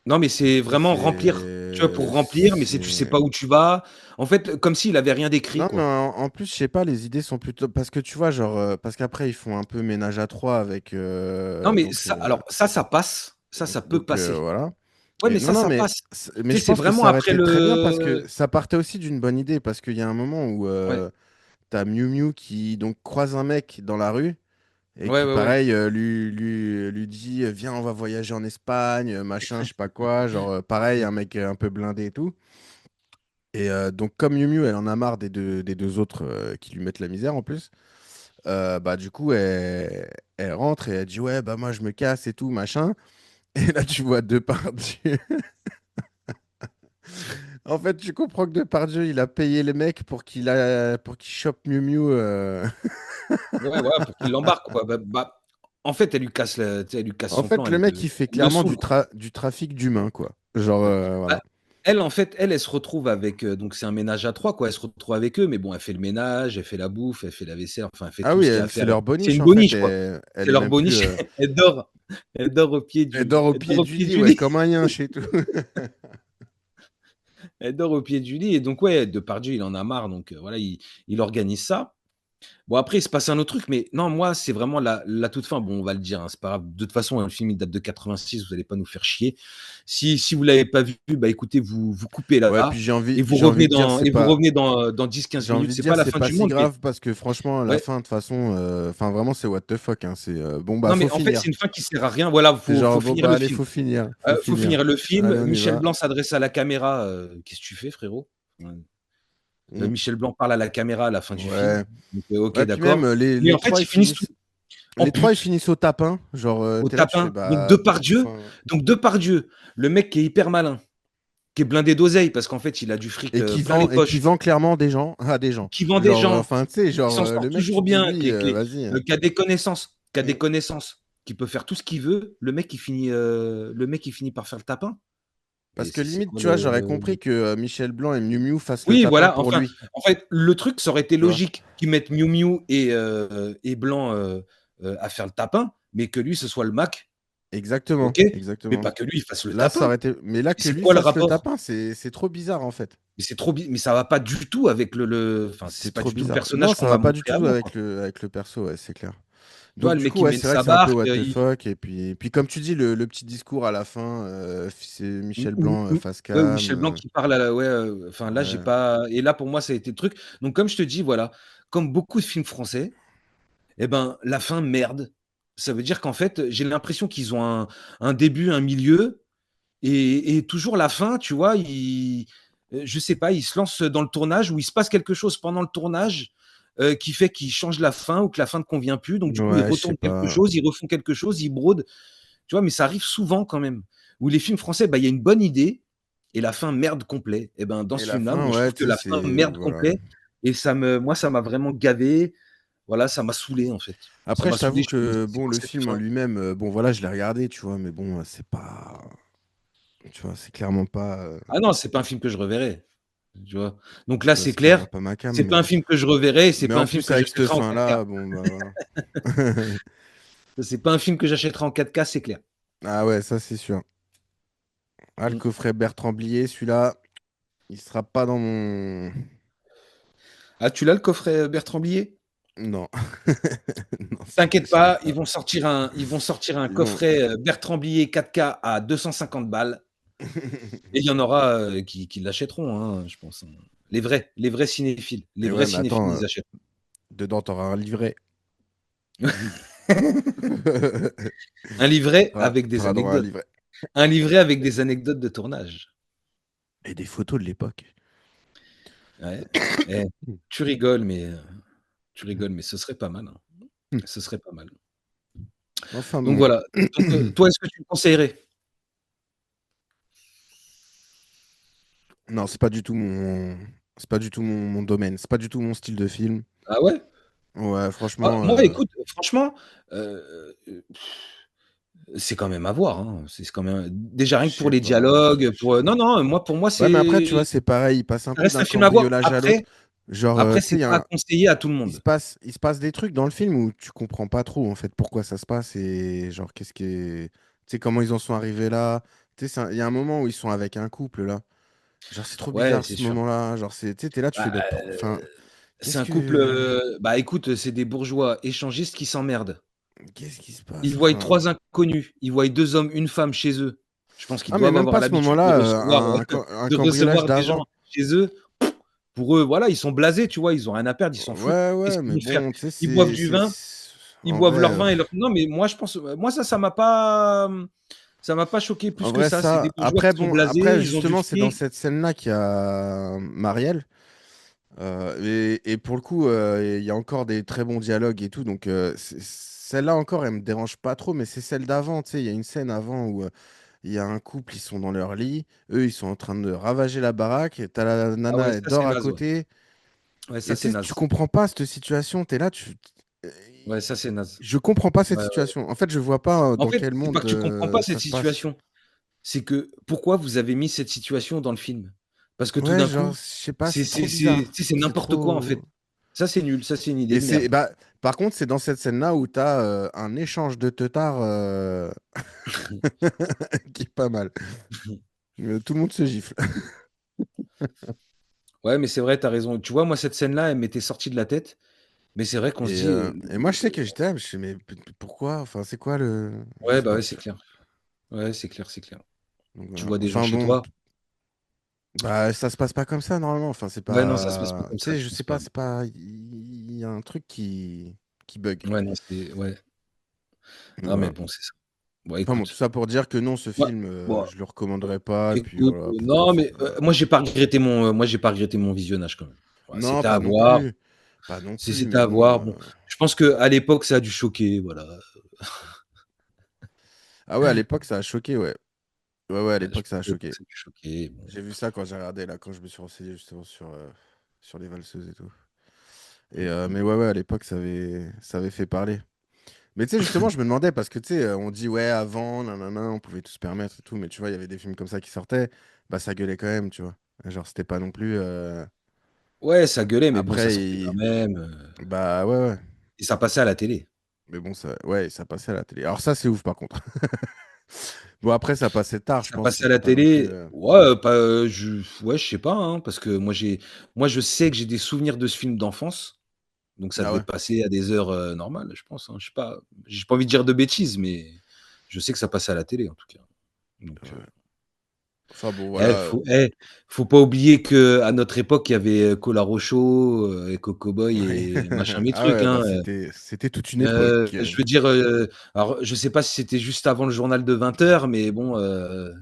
Non, mais c'est tu sais, vraiment remplir, tu vois, pour remplir, mais c'est tu sais pas où tu vas. En fait, comme s'il avait rien d'écrit, Non, mais quoi. en plus, je sais pas, les idées sont plutôt. Parce que tu vois, genre, parce qu'après, ils font un peu ménage à trois avec. Non, mais ça alors ça passe. Ça peut passer. Voilà. Ouais, mais Non, non, ça mais, passe. mais Tu je sais, c'est pense que vraiment ça aurait après été très bien parce que le ça partait aussi d'une bonne idée. Parce qu'il y a un moment où ouais. t'as Miu Miu qui donc croise un mec dans la rue et Ouais, qui, ouais, ouais. pareil, lui dit viens, on va voyager en Espagne, machin, je sais pas quoi. Genre, pareil, un mec un peu blindé et tout. Et donc, comme Miu Miu, elle en a marre des deux autres qui lui mettent la misère en plus. Bah du coup elle rentre et elle dit ouais bah moi je me casse et tout machin et là tu vois Depardieu. En fait tu comprends que Depardieu il a payé les mecs pour qu'il chope Miu Miu Ouais, voilà, pour qu'il l'embarque, quoi. En fait, elle lui casse tu sais, elle lui casse En son plan, fait le mec il fait elle le clairement saoule, du, quoi. tra- du trafic d'humains quoi, genre Bah, voilà. elle, en fait, elle se retrouve avec, donc c'est un ménage à 3, quoi. Elle se retrouve avec eux, mais bon, elle fait le ménage, elle fait la bouffe, elle fait la vaisselle, enfin, elle fait Ah tout oui ce qu'il y a à elle c'est faire. leur C'est boniche une en fait, boniche, quoi. elle C'est est leur même plus boniche. Elle dort elle dort au pied elle dort au elle dort pied au du pied lit du ouais lit. comme un yinche et tout. Elle dort au pied du lit et donc ouais, Depardieu, il en a marre donc voilà, il organise ça. Bon après, il se passe un autre truc, mais non, moi, c'est vraiment la toute fin. Bon, on va le dire, hein, c'est pas grave. De toute façon, le film, il date de 86, vous allez pas nous faire chier. Si vous l'avez pas vu, bah, écoutez, vous coupez Ouais puis là j'ai et envie vous j'ai envie revenez de dire dans c'est pas. dans 10-15 J'ai minutes. envie de C'est dire, pas la c'est fin pas du si monde, mais grave parce que franchement, la ouais. fin, de toute façon, enfin vraiment, c'est what the fuck, hein. C'est bon, bah, Non, mais faut en fait, finir. c'est une fin qui sert à rien. Voilà, C'est faut genre, bon, finir bah, le allez, film. faut finir. Faut Faut finir. finir le Allez, film. on y Michel va. Blanc s'adresse à la caméra, «Qu'est-ce que tu fais frérot?» Mm. Michel Blanc parle à la caméra à la fin du film. Ouais. Donc OK, Ouais, puis même, d'accord. les, Mais les en fait, trois, ils ils finissent tout finissent. en Les trois, ils pute. finissent au tapin. Genre, Au t'es là, tu fais, tapin. bah. Enfin. Donc Depardieu, le mec qui est hyper malin, qui est blindé d'oseille parce qu'en fait, il a du fric, Et qui plein les vend, et qui poches, vend clairement des gens à des gens. qui vend des Genre, gens, enfin, tu sais, qui genre, s'en sort le mec, tu toujours te dis, bien, lui, qui vas-y. qui a des connaissances, Mm. qui peut faire tout ce qu'il veut, le mec, il finit par faire le tapin. Parce Et que c'est limite, quoi tu vois, le. j'aurais compris que Michel Blanc et Miu Miu fassent le Oui, tapin voilà, pour enfin, lui, en fait, le truc, ça aurait été tu vois. logique qu'ils mettent Miu Miu et Blanc à faire le tapin, mais que lui, ce soit le Mac, Exactement, ok, mais exactement. pas que lui, il fasse le Là, ça tapin. aurait été. Mais là, Mais que c'est lui quoi le fasse le rapport? tapin, c'est trop bizarre en fait. Mais c'est trop mais ça va pas du tout avec enfin, C'est c'est pas trop du tout le bizarre. Non, personnage qu'on ça m'a va pas du montré tout avant, quoi. avec le perso, ouais, c'est clair. Tu vois, Donc le du mec, coup, il ouais, mène c'est vrai sa que c'est un peu barque, what the il fuck. Et puis comme tu dis, le petit discours à la fin, c'est Michel ou Blanc ou face ouais, ou cam. Michel Blanc qui parle à la ouais, enfin, là, j'ai Ouais. pas et là, pour moi, ça a été le truc. Donc comme je te dis, voilà, comme beaucoup de films français, et ben, la fin, merde. Ça veut dire qu'en fait, j'ai l'impression qu'ils ont un début, un milieu et toujours la fin, tu vois, je sais pas, ils se lancent dans le tournage où il se passe quelque chose pendant le tournage, qui fait qu'ils changent la fin ou que la fin ne convient plus. Donc du coup, ils Ouais, je sais retournent quelque pas. chose, ils refont quelque chose, ils brodent, tu vois? Mais ça arrive souvent quand même. Où les films français, bah, il y a une bonne idée et la fin merde complet. Et ben, dans Et ce la film-là, fin, moi, je ouais, trouve tu que sais, la fin c'est. merde Voilà. complet et moi, ça m'a vraiment gavé. Voilà, ça m'a saoulé, en fait. Ça Après, m'a je saoulé, t'avoue je me dis: que «C'est bon, quoi le cette film en fin?» lui-même, bon voilà, je l'ai regardé, tu vois, mais bon, c'est pas. Tu vois, c'est clairement pas. Ah non, c'est pas un film que je reverrai, tu vois? Donc là, Tu vois, c'est c'est clairement clair, pas ma cam, c'est pas un mais. film que je reverrai et c'est Mais pas en un film plus, que avec cette j'achèterai en 4K. fin-là, bon, bah voilà. C'est pas un film que j'achèterai en 4K, c'est clair. Ah ouais, ça c'est sûr. Ah, le Mmh. coffret Bertrand Blier, celui-là, il sera pas dans mon. Ah, tu l'as le coffret, Bertrand Blier? Non. Non, T'inquiète je l'ai pas, pas. ils vont sortir un Ils vont. coffret, Bertrand Blier 4K à 250 balles et il y en aura, qui l'achèteront, hein, je pense, hein. Les vrais cinéphiles, les Et vrais ouais, mais cinéphiles, attends, ils achètent. dedans, t'auras un livret. Un livret T'auras avec des t'auras droit à un anecdotes. livret. Un livret avec des anecdotes de tournage. Et des photos de l'époque. Ouais. Eh, tu rigoles, mais ce serait pas mal, hein. Ce serait pas mal. Enfin Donc bon. voilà. Donc, toi, est-ce que tu me conseillerais? Non, c'est pas du tout mon domaine. C'est pas du tout mon style de film. Ah ouais? Ouais, Ah, franchement. moi, écoute, franchement, c'est quand même à voir, hein. C'est quand même déjà rien Je que pour sais les pas. dialogues, Je sais non, pas. non, moi, pour moi, Ouais, mais après, tu vois, c'est c'est pareil. Il passe un ça peu reste d'un un film à voir. cambriolage à l'autre. Genre, Après, tu sais, c'est pas à conseiller à tout le monde. il se passe des trucs dans le film où tu comprends pas trop, en fait, pourquoi ça se passe et genre, qu'est-ce qui est. Tu sais, comment ils en sont arrivés là. Tu sais, il y a un moment où ils sont avec un couple, là. Genre, c'est trop Ouais, bizarre c'est ce sûr. moment-là. Genre, tu sais, t'es là, tu fais. Bah, Enfin, c'est qu'est-ce un couple, que. bah, écoute, c'est des bourgeois échangistes qui s'emmerdent. Qu'est-ce qui se Ils passe? voient Enfin. 3 inconnus, ils voient 2 hommes, une femme chez eux. Je pense qu'ils Ah, mais doivent même avoir pas à ce l'habitude de moment-là, recevoir, un de cambriolage recevoir des gens d'avant. chez eux. Pour eux, voilà, ils sont blasés, tu vois? Ils ont rien à perdre, ils s'en foutent. Ouais, Qu'est-ce ouais, qu'ils mais vont faire? bon, tu sais, Ils boivent du vin, ils En boivent vrai, leur vin et leur non, mais moi, je pense, moi, ça m'a pas, ça m'a pas choqué en plus que vrai, ça. C'est des ça. bourgeois qui sont blasés, Après, ils ont du justement, c'est dans fric. cette scène-là qu'il y a Marielle. Et pour le coup, il y a encore des très bons dialogues et tout. Donc, celle-là encore, elle me dérange pas trop, mais c'est celle d'avant. Tu sais, il y a une scène avant où il y a un couple, ils sont dans leur lit. Eux, ils sont en train de ravager la baraque. Et t'as la Ah nana, ouais, elle ça, c'est dort à naze, ouais. côté. Ouais, ça, Et tu c'est sais, tu naze. comprends pas cette situation. T'es là, euh, Ouais, ça, c'est naze. je comprends pas cette Ouais, ouais. situation. En fait, je vois pas En dans fait, quel c'est pas monde que tu comprends pas ça cette se passe. situation, c'est que pourquoi vous avez mis cette situation dans le film? Parce que tout Ouais, d'un genre, coup, je sais pas, c'est trop tu bizarre. sais, c'est C'est n'importe quoi, en fait. trop. Ça, c'est nul, ça, c'est une idée Et de c'est merde. bah par contre, c'est dans cette scène-là où tu as un échange de teutards qui est pas mal. Tout le monde se gifle. Ouais, mais c'est vrai, tu as raison. Tu vois, moi, cette scène-là, elle m'était sortie de la tête, mais c'est vrai qu'on se dit, Et moi, je sais que j'étais là, je me suis dit, mais pourquoi? Enfin, c'est quoi le. Je ouais, sais bah, pas. ouais, c'est clair. Ouais, c'est clair, c'est clair. Donc, Tu voilà. vois des gens Enfin chez bon, toi. bah ça se passe pas comme ça normalement. Enfin, c'est Ouais, non, ça se passe pas pas. comme Tu ça, sais, je je pense sais pas. pas, c'est pas. Il y a un truc qui bug. Ouais, non, c'est ouais. Donc, Non, mais voilà. bon, c'est ça. Bon, Enfin bon, tout écoute, ça pour dire que non, ce moi film, bon, je le recommanderais pas. Et puis écoute, voilà, non, c'est mais pas. moi, j'ai pas regretté mon visionnage quand même. Ouais, Non, c'était à pas non voir, plus. Pas non plus, c'était mais à bon. voir. Bon, je pense qu'à l'époque, ça a dû choquer, voilà. Ah ouais, à l'époque, ça a choqué, ouais. Ouais, ouais, à Je l'époque, ça pense a qu'à l'époque, choqué. ça a dû choquer, bon. J'ai vu ça quand j'ai regardé, là, quand je me suis renseigné justement sur les valseuses et tout. Mmh mh. Mais ouais, ouais, à l'époque, ça avait fait parler. Mais tu sais, justement, je me demandais, parce que tu sais, on dit, ouais, avant, nanana, on pouvait tout se permettre et tout, mais tu vois, il y avait des films comme ça qui sortaient, bah ça gueulait quand même, tu vois. Genre, c'était pas non plus. Ouais, ça gueulait, mais bon, ça Après, sortait quand même. bah ouais, ouais. Et ça passait à la télé. Mais bon, ça, ouais, ça passait à la télé. Alors ça, c'est ouf, par contre. Bon, après, ça passait tard, je Ça pense. passait à la C'était pas non plus. télé. Ouais, pas, ouais, je sais pas, hein, parce que moi, je sais que j'ai des souvenirs de ce film d'enfance. Donc ça Ah devait ouais. passer à des heures normales, je pense, hein. Je sais pas. J'ai pas envie de dire de bêtises, mais je sais que ça passait à la télé, en tout cas. Donc, Ouais. Enfin bon, voilà. faut pas oublier que à notre époque, il y avait Colaro et Coco Boy Ouais. et machin mes Ah trucs, ouais, bah hein. c'était toute une époque. Je veux dire, alors je sais pas si c'était juste avant le journal de 20h, mais bon,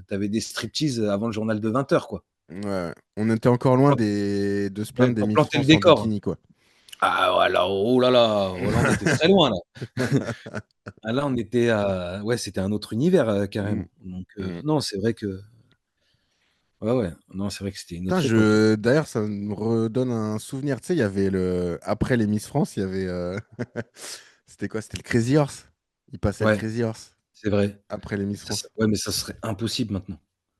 tu avais des striptease avant le journal de 20h, quoi. Ouais. On était encore loin Pour de se plaindre des pour Miss planter le France en décor. bikini, quoi. Ah ouais, là, oh là là, oh là, on était très loin, là. Ah là, on était à ouais, c'était un autre univers, Mm, carrément. Donc, mm. non, c'est vrai que ouais, ouais, non, c'est vrai que c'était une Putain, autre époque. d'ailleurs, ça me redonne un souvenir. Tu sais, il y avait après les Miss France, il y avait. C'était quoi? C'était le Crazy Horse. Il passait le Ouais, Crazy Horse c'est vrai. après les Miss France. Ouais, mais ça serait impossible maintenant.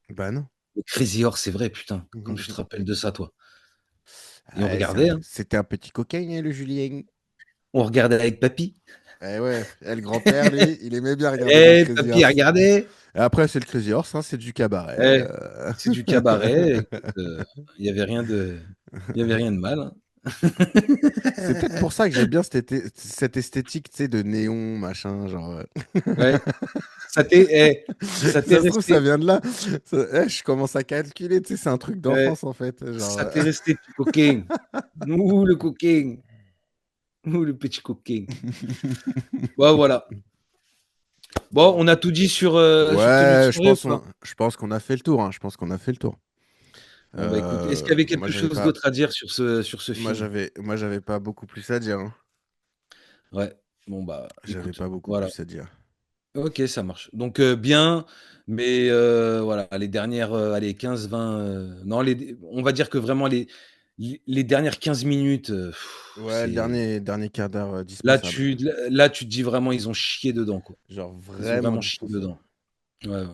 Bah non. Le Crazy Horse, c'est vrai, putain, quand tu te rappelles de ça, toi. Et on Ouais, regardait, hein. c'était un petit coquin, hein, le Julien. On regardait avec papy. Eh ouais, le grand-père, lui, il aimait bien regarder le Eh, Crazy papy, Horse. regardez. Et après, c'est le Crazy Horse, hein, c'est du cabaret. Eh, c'est du cabaret. Écoute, il y avait rien de mal, hein. C'est peut-être pour ça que j'aime bien cette esthétique, tu sais, de néon, machin, genre. Ouais, ça t'est ça t'est Ça se trouve, ça resté. vient de là. Je commence à calculer, tu sais, c'est un truc Ouais, d'enfance, en fait. Genre, ça t'est resté, petit coquin. Ouh, le coquin. Ouh, le petit coquin. Bon, voilà. Bon, on a tout dit sur Tenue de Ouais, soirée ou pas? je pense qu'on a fait le tour, hein. Je pense qu'on a fait le tour. Bon, bah, écoute, est-ce qu'il y avait Moi, quelque chose d'autre à dire sur ce film? moi, j'avais pas beaucoup plus à dire, hein. Ouais, bon, bah, J'avais écoute, pas beaucoup voilà. plus à dire. OK, ça marche. Donc, bien, mais voilà, les dernières, allez 15-20, non, on va dire que vraiment les dernières 15 minutes, Ouais, le c'est dernier quart d'heure dispensable. là, tu te dis vraiment: «Ils ont chié dedans», quoi. Genre Ils ont vraiment vraiment chié dispensable. dedans. Ouais, ouais.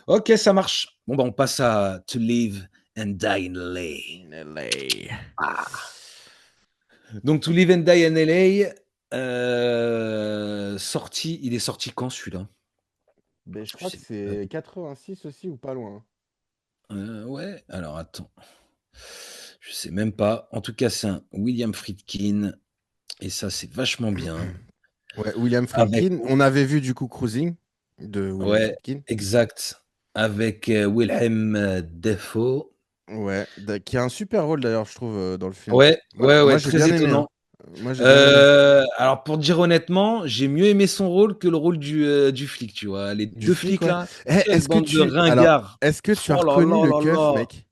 OK, ça marche. Bon, bah, on passe à To Live and Die in LA. In LA. Donc To Live and Die in LA, il est sorti quand celui-là? Ben, je Je crois que sais pas. c'est 86 aussi ou pas loin. Ouais, alors attends. Je sais même pas. En tout cas, c'est un William Friedkin et ça, c'est vachement bien. Ouais, William Avec Friedkin. On avait vu du coup Cruising de William ouais, Friedkin. exact. Avec, Willem, Dafoe. Ouais, qui a un super rôle d'ailleurs, je trouve, dans le film. Ouais, ouais, Moi ouais, j'ai très bien aimé, hein. étonnant. Moi j'ai bien aimé. Alors pour te dire honnêtement, j'ai mieux aimé son rôle que le rôle du flic, tu vois? Les Du 2 flic, flics ouais. là, Eh, quelle bande de Alors, ringards! est-ce que tu as Oh là reconnu là le là keuf, là! mec?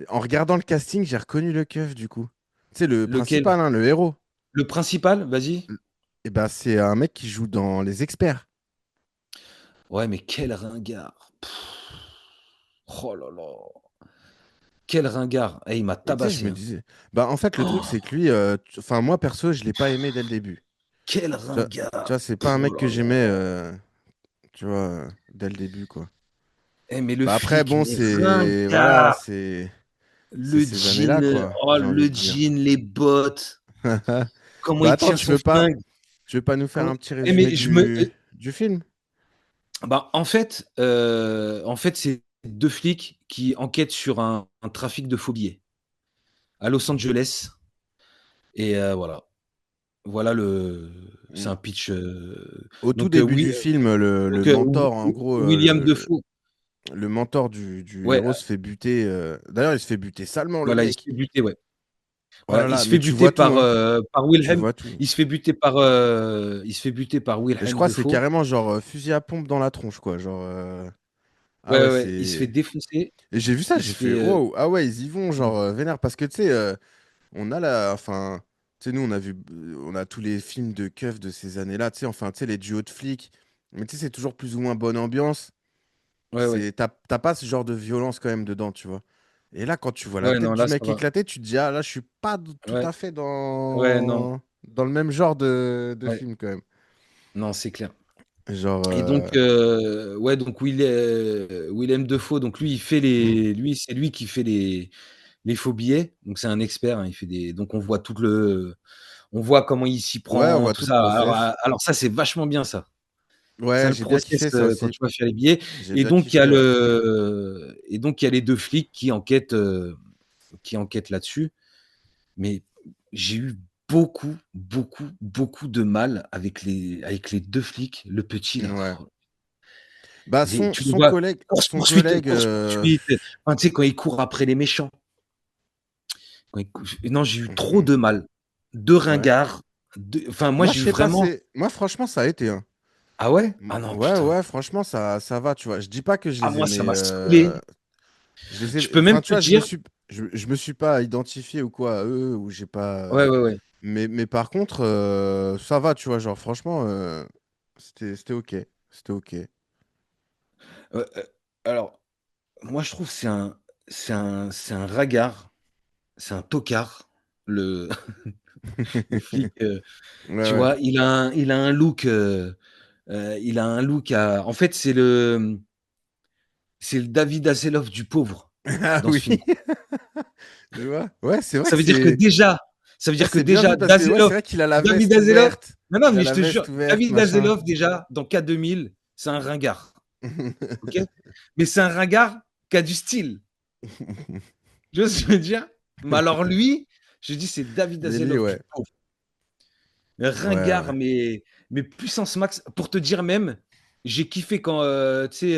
En regardant le casting, j'ai reconnu le keuf du coup. C'est le Lequel? principal, hein, le héros. Le principal? Vas-y. Et ben, c'est un mec qui joue dans Les Experts. Ouais, mais quel ringard! Oh là là! Quel ringard! Eh, il m'a Et tu sais, je tabassé, me hein. disais. Bah, en fait, le truc, c'est que lui, enfin, moi perso, je l'ai pas aimé dès le début. Quel Tu ringard! vois, c'est pas un Oh mec là que j'aimais, là! tu vois, dès le début, quoi. Eh, mais le Bah, après, flic, bon, mais c'est. Voilà, ringard! c'est Le ces jean, années-là, quoi, oh j'ai envie le de dire. jean, les bottes, comment Bah, il attends, tient son flingue, tu veux pas nous faire comment un petit eh, résumé mais du film? bah, en fait, c'est 2 flics qui enquêtent sur un trafic de faux billets à Los Angeles et voilà. Voilà c'est Mm. un pitch, Au tout donc début oui, du film, le donc mentor, en gros, William Defoe, le mentor du ouais, héros se fait buter. D'ailleurs, il se fait buter salement, le voilà, il se mec. fait buter, ouais. Oh là Voilà, il là, se mais fait tu buter vois tout, par, hein. Tu Wilhelm vois tout. il se fait buter par Et je Wilhelm crois que c'est Defoe. carrément genre fusil à pompe dans la tronche, quoi. Genre. Ah Ouais, ouais, ouais, ouais, il se fait c'est. défoncer, Et j'ai vu ça, il j'ai se fait fait, wow, ah ouais, ils y vont, mmh, genre vénère. Parce que tu sais, on a la. Enfin, tu sais, nous, on a tous les films de keuf de ces années-là, tu sais, enfin, tu sais, les duos de flics. Mais tu sais, c'est toujours plus ou moins bonne ambiance. ouais, ouais. T'as pas ce genre de violence quand même dedans, tu vois. Et là, quand tu vois la Ouais, tête non, du là, ça mec va. éclater, tu te dis, ah là, je suis pas tout Ouais, à fait ouais, non, dans le même genre de ouais. film quand même. Non, c'est clair. Genre, Et donc, ouais, donc Willem Dafoe, donc lui, c'est lui qui fait les faux billets. Donc c'est un expert, hein, il fait des. Donc on voit comment il s'y ouais, on prend, voit tout tout le ça. process. Alors ça, c'est vachement bien ça. Ça, Ouais, le j'ai bien process kiffé ça quand aussi. tu vas faire les billets. J'ai Et bien donc il y a kiffé, ouais. les deux flics qui enquêtent là-dessus. Mais j'ai eu beaucoup, beaucoup, beaucoup de mal avec les deux flics. Le petit là. Ouais. Bah, Tu le son vois, collègue, son course-poursuite, collègue, course-poursuite. Enfin, tu sais, quand il court après les méchants. Non, j'ai eu trop mhm, de mal. Deux ouais. ringards. Enfin, moi, Moi, j'ai je eu sais pas, vraiment. moi, franchement, ça a été, hein. Ah ouais? Ah non, Ouais, putain. ouais, franchement, ça va, tu vois. Je dis pas que je Ah, les moi, ça aimais. m'a saoulé. Je les Je ai, peux même enfin, tu te vois, dire. je me suis pas identifié ou quoi à eux, ou j'ai pas. Ouais, ouais, ouais. Mais par contre, ça va, tu vois, genre, franchement, c'était OK. C'était OK. Euh, euh, alors, moi, je trouve que c'est un ragard. C'est un tocard. Le, le flic, Ouais, tu ouais. vois, il a un look. Il a un look à. En fait, c'est le David Hasselhoff du pauvre Ah dans ce oui. film. Tu vois? Ouais, c'est vrai Ça que veut dire que c'est. déjà, ça veut Ouais, dire que c'est bien déjà, vu parce que ouais, c'est vrai qu'il a la David veste Hasselhoff, ouverte. non, non, Il a mais je la te jure, veste ouverte, David machin. Hasselhoff, déjà, dans K2000, c'est un ringard. Ok. Mais c'est un ringard qui a du style. Tu vois ce que je veux dire? Mais alors lui, je dis, c'est David Mais lui, Hasselhoff du ouais. pauvre. Ouais, Ringard, ouais. mais puissance max. Pour te dire même, j'ai kiffé quand, tu sais,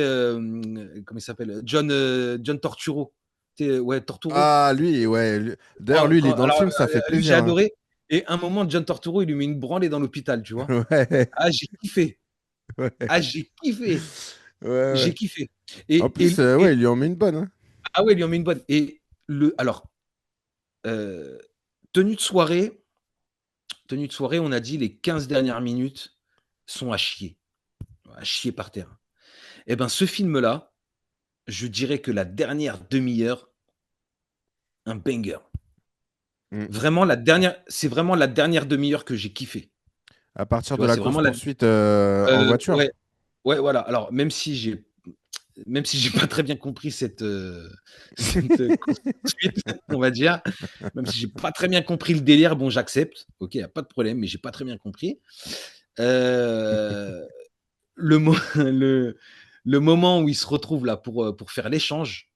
comment il s'appelle? John Torturo. Tu sais, ouais, Torturo. Ah, lui, ouais. D'ailleurs, lui, il est dans le Alors, film, ça fait lui, j'ai plaisir, hein. adoré. Et un moment, John Torturo, il lui met une branlée dans l'hôpital, tu vois. Ouais, Ah, j'ai kiffé. ouais. Ah, j'ai kiffé. Ouais, J'ai ouais. kiffé. En Et, plus, et, ouais, et- il lui en met une bonne, hein. ah ouais, il lui en met une bonne. Alors, euh, tenue de soirée, tenue de soirée, on a dit les 15 dernières minutes sont à chier par terre. Eh ben, ce film-là, je dirais que la dernière demi-heure, un banger. Mm. Vraiment, c'est vraiment la dernière demi-heure que j'ai kiffé. À partir Tu de vois, la c'est vraiment course-poursuite en voiture. ouais, ouais, voilà. Alors, même si j'ai pas très bien compris cette course-poursuite, on va dire, même si j'ai pas très bien compris le délire, bon, j'accepte. Ok, y a pas de problème, mais j'ai pas très bien compris. Euh, le, mo- le, le moment où ils se retrouvent là pour faire l'échange,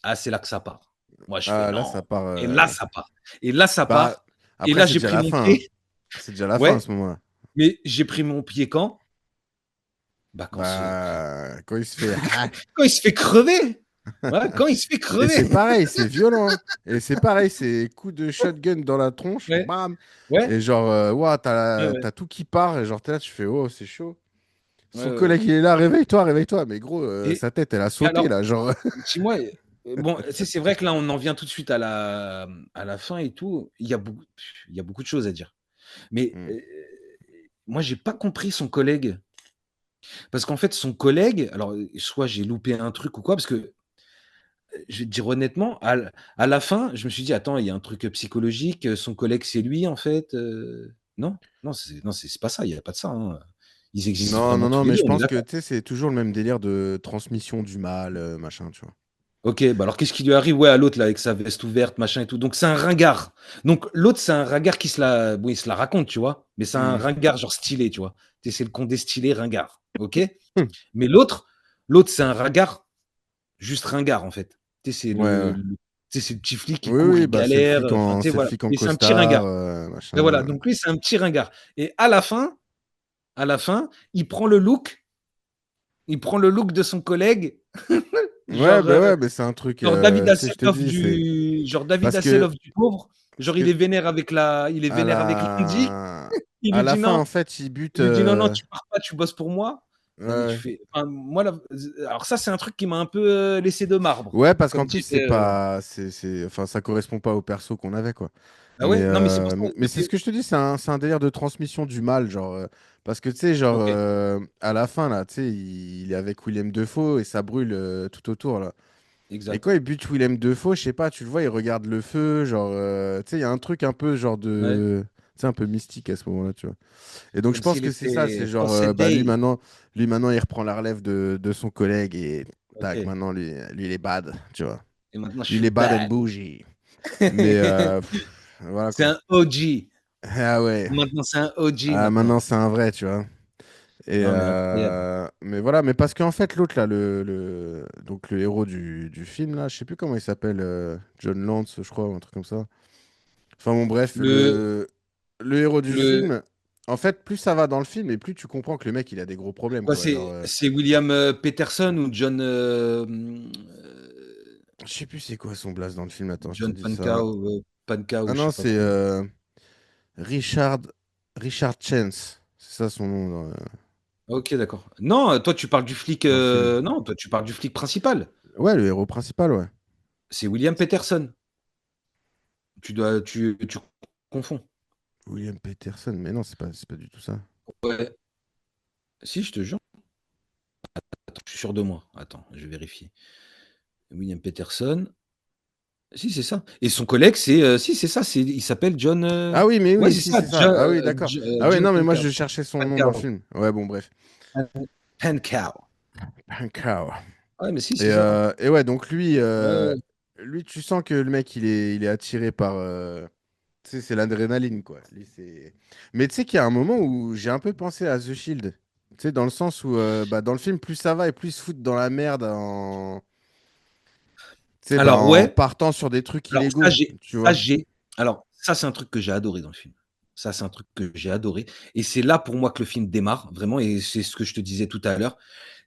ah, c'est là que ça part. Moi, je fais Ah, là, non. ça part. Et là, ça part. Et là, ça Bah, part. Et après, là, c'est j'ai déjà pris la mon fin, hein. pied. C'est déjà la fin à Ouais, ce moment-là. mais j'ai pris mon pied quand? Bah, Quand il se fait. Ah. quand il se fait crever. Ouais, quand il se fait Et crever. c'est pareil, c'est violent, hein. Et c'est pareil, c'est coup de shotgun dans la tronche, Ouais, bam. ouais, Et genre, ouah, ouais, ouais, t'as tout qui part, et genre, t'es là, tu fais, oh, c'est chaud. ouais, Son ouais. collègue, il est là, réveille-toi, réveille-toi. Mais gros, Et, sa tête, elle a et sauté, alors, là, genre. dis-moi, bon, c'est vrai que là, on en vient tout de suite à la fin et tout. Il y a beaucoup de choses à dire. Mais Mm. moi, j'ai pas compris son collègue. Parce qu'en fait, son collègue, alors, soit j'ai loupé un truc ou quoi, parce que je vais te dire honnêtement, à la fin, je me suis dit, attends, il y a un truc psychologique, son collègue, c'est lui, en fait. Non, non, c'est pas ça, il n'y a pas de ça, hein. Ils existent Non, vraiment non, tous non, les mais deux, je on est pense que, d'accord. tu sais, c'est toujours le même délire de transmission du mal, machin, tu vois. Ok, bah alors qu'est-ce qui lui arrive, ouais, à l'autre, là, avec sa veste ouverte, machin et tout. Donc c'est un ringard. Donc l'autre, c'est un ringard bon, il se la raconte, tu vois, mais c'est un Mm. ringard genre stylé, tu vois. C'est le condé stylé ringard, ok. Mm. Mais l'autre, c'est un ringard, juste ringard, en fait. C'est Ouais, ouais. c'est le petit flic qui Oui, court, oui, il bah, galère, enfin, tu sais, c'est le voilà. flic en Mais c'est un petit costard, ringard. Et machin. voilà, donc lui, c'est un petit ringard. Et à la fin, il prend le look de son collègue, Ouais, genre, bah ouais, mais c'est un truc, genre David tu sais, je te dis, c'est David parce que, Hasselhoff du pauvre. parce Genre, que il est à vénère avec Landy. Il à lui la dit fin, non. en fait, il bute. Il lui dit non, non, tu pars pas, tu bosses pour moi. Et je Ouais. fais, enfin, moi, alors ça, c'est un truc qui m'a un peu laissé de marbre. Ouais, parce qu'en Comme plus, c'est dirait. pas, enfin, ça correspond pas au perso qu'on avait, quoi. Ah ouais? Non, mais c'est pour ça. Mais c'est ce que je te dis, c'est un délire de transmission du mal, genre, parce que tu sais, genre, Ok, à la fin, là, tu sais, il est avec Willem Dafoe et ça brûle tout autour, là. Et quand exact. il bute Willem Dafoe, je sais pas, tu le vois, il regarde le feu, genre, tu sais, il y a un truc un peu, genre, Ouais. un peu mystique à ce moment-là, tu vois. Et donc je Comme pense s'il que c'est ça, c'est était genre, Français bah, Day. lui maintenant, il reprend la relève de son collègue et tac, Ok. maintenant, lui, il est bad, tu vois. Et maintenant, je Lui, suis il est bad and bad. bougie. Mais voilà C'est quoi. un OG. Ah ouais. Maintenant, c'est un OG Ah, maintenant. maintenant, c'est un vrai, tu vois. Et Non, mais incroyable. mais voilà, mais parce qu'en fait, l'autre, là, donc le héros du film, là, je sais plus comment il s'appelle, John Lance, je crois, ou un truc comme ça. Enfin bon, bref, Le, le héros du le, film, en fait, plus ça va dans le film, et plus tu comprends que le mec, il a des gros problèmes, quoi, quoi. Genre, c'est William Peterson ou John, je sais plus c'est quoi son blaze dans le film, attends, je te John dis ça. Pankao, Ah je non, sais pas c'est trop. Richard, Richard Chance, c'est ça son nom Ok, d'accord. Non, toi, tu parles du flic. dans le film. Non, toi, tu parles du flic principal. Ouais, le héros principal, ouais. C'est William Peterson. Tu confonds. William Peterson, mais non, c'est pas du tout ça. Ouais. Si, je te jure. Attends, je suis sûr de moi. Attends, je vais vérifier. William Peterson. Si, c'est ça. Et son collègue, si, c'est ça. Il s'appelle John. Ah oui, mais Ouais, oui, c'est si, ça. c'est ça. Ah oui, d'accord. Ah oui, John non, mais moi, Pankao. je cherchais son nom dans le Pankao. film. Ouais, bon, bref. Pankao. Cow. Ouais, mais si, c'est ça. Et ouais, donc Ouais. lui, tu sens que le mec, il est attiré par. Tu sais, c'est l'adrénaline, quoi. Mais tu sais qu'il y a un moment où j'ai un peu pensé à The Shield. Tu sais, dans le sens où, bah, dans le film, plus ça va et plus ils se foutent dans la merde tu sais, bah, Alors, en ouais. partant sur des trucs Alors, ça, illégaux, j'ai. tu Ça, vois. j'ai. Alors, ça, c'est un truc que j'ai adoré dans le film. Ça, c'est un truc que j'ai adoré. Et c'est là, pour moi, que le film démarre, vraiment. Et c'est ce que je te disais tout à l'heure.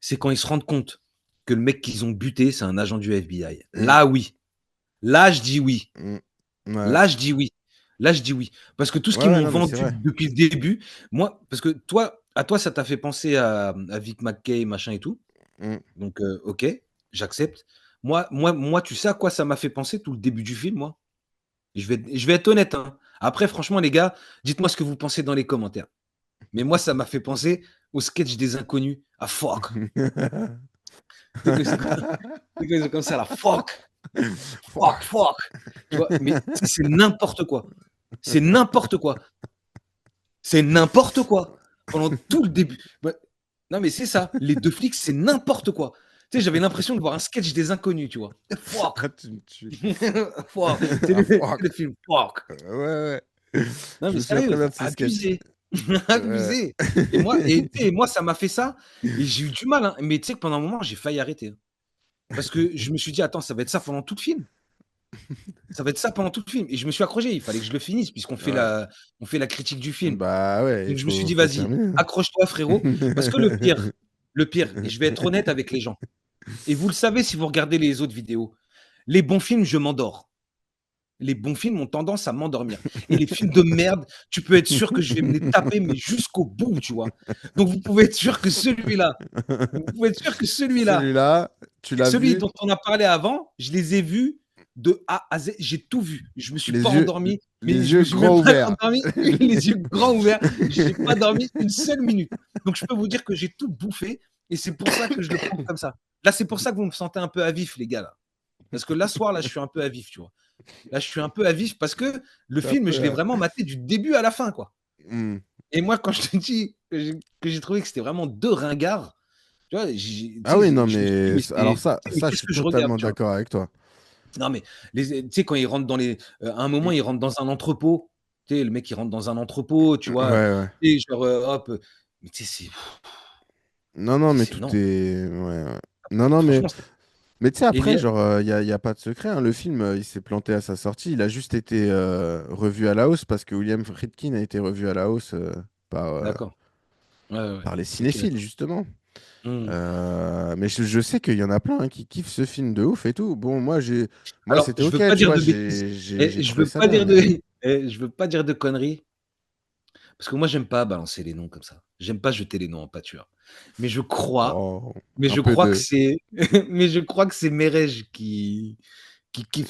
C'est quand ils se rendent compte que le mec qu'ils ont buté, c'est un agent du FBI. Mm, Là, oui. Là, je dis oui. mm. Ouais. Là, je dis oui. Là, je dis oui. Parce que tout ce Ouais, qu'ils ouais, m'ont non, mais c'est vendu vrai. depuis le début, moi, parce que toi, à toi, ça t'a fait penser à Vic McKay, machin et tout. Mm. Donc, ok, j'accepte. Moi, tu sais à quoi ça m'a fait penser tout le début du film, moi? Je vais être honnête, hein. Après, franchement, les gars, dites-moi ce que vous pensez dans les commentaires. Mais moi, ça m'a fait penser au sketch des inconnus, à fuck. Tu sais, quand ils sont comme ça, tu sais, quand ils sont comme ça, là, fuck, fuck, Fuck. fuck. Tu vois, mais tu sais, c'est n'importe quoi. C'est n'importe quoi. C'est n'importe quoi. Pendant tout le début. Bah, non, mais c'est ça. Les deux flics, c'est n'importe quoi. Tu sais, j'avais l'impression de voir un sketch des inconnus, tu vois. Fuck. Ah, tu me tues. Fuck. Ah, C'est le fuck. film Fuck. Ouais, ouais. Non, Je mais me souviens très sérieux, bien de ces sketchs. abusé. Ouais. Abusé. Tu sais, moi, ça m'a fait ça. Et j'ai eu du mal, hein. Mais tu sais que pendant un moment, j'ai failli arrêter, hein. Parce que je me suis dit, attends, ça va être ça pendant tout le film. Ça va être ça pendant tout le film. Et je me suis accroché. Il fallait que je le finisse, puisqu'on fait Ouais. on fait la critique du film. Bah ouais, Donc je me suis dit: faut le «Vas-y, terminer, hein. accroche-toi frérot», parce que le pire et je vais être honnête avec les gens et vous le savez si vous regardez les autres vidéos, les bons films, je m'endors. Les bons films ont tendance à m'endormir et les films de merde, tu peux être sûr que je vais me les taper, mais jusqu'au bout, tu vois? Donc vous pouvez être sûr que celui-là Celui-là, tu et l'as celui vu, dont on a parlé avant, je les ai vus de A à Z, j'ai tout vu. Je me suis pas les yeux, endormi, mais les je me yeux suis même grands pas ouverts. endormi, les yeux grands ouverts, j'ai pas dormi une seule minute. Donc je peux vous dire que j'ai tout bouffé et c'est pour ça que je le prends comme ça. Là, c'est pour ça que vous me sentez un peu à vif, les gars, là. Parce que là, ce soir, là, je suis un peu à vif, tu vois? Là, je suis un peu à vif parce que le C'est un film, peu, je l'ai vraiment maté du début à la fin, quoi. hmm. Et moi, quand je te dis que j'ai trouvé que c'était vraiment 2 ringards, tu vois? Tu Ah sais, oui, non, je me suis dit: mais «Mais alors c'est tu sais, mais ça, je qu'est-ce suis que je regarde?» totalement tu vois? d'accord avec toi. Non, mais tu sais, quand ils rentrent dans à un moment, ils rentrent dans un entrepôt. Tu sais, le mec, il rentre dans un entrepôt, tu Ouais, vois? ouais. Et genre, hop, mais tu sais, Non, non, mais c'est tout non, est. Ouais, ouais. Non, non, franchement, c'est mais tu sais, et les après, genre, y a pas de secret, hein. Le film, il s'est planté à sa sortie. Il a juste été revu à la hausse parce que William Friedkin a été revu à la hausse par, d'accord. Ouais, ouais, ouais. par les OK, cinéphiles, d'accord. justement. Mmh. Mais je sais qu'il y en a plein hein, qui kiffent ce film de ouf et tout. Bon, moi Alors, c'était je veux ok, pas tu dire vois, de bêtises et j'ai je trouvé veux ça pas bien, dire de mais. je veux pas dire de conneries parce que moi, j'aime pas balancer les noms comme ça. J'aime pas jeter les noms en pâture. Mais je crois Oh, mais un je peu crois que de. c'est mais je crois que c'est Merej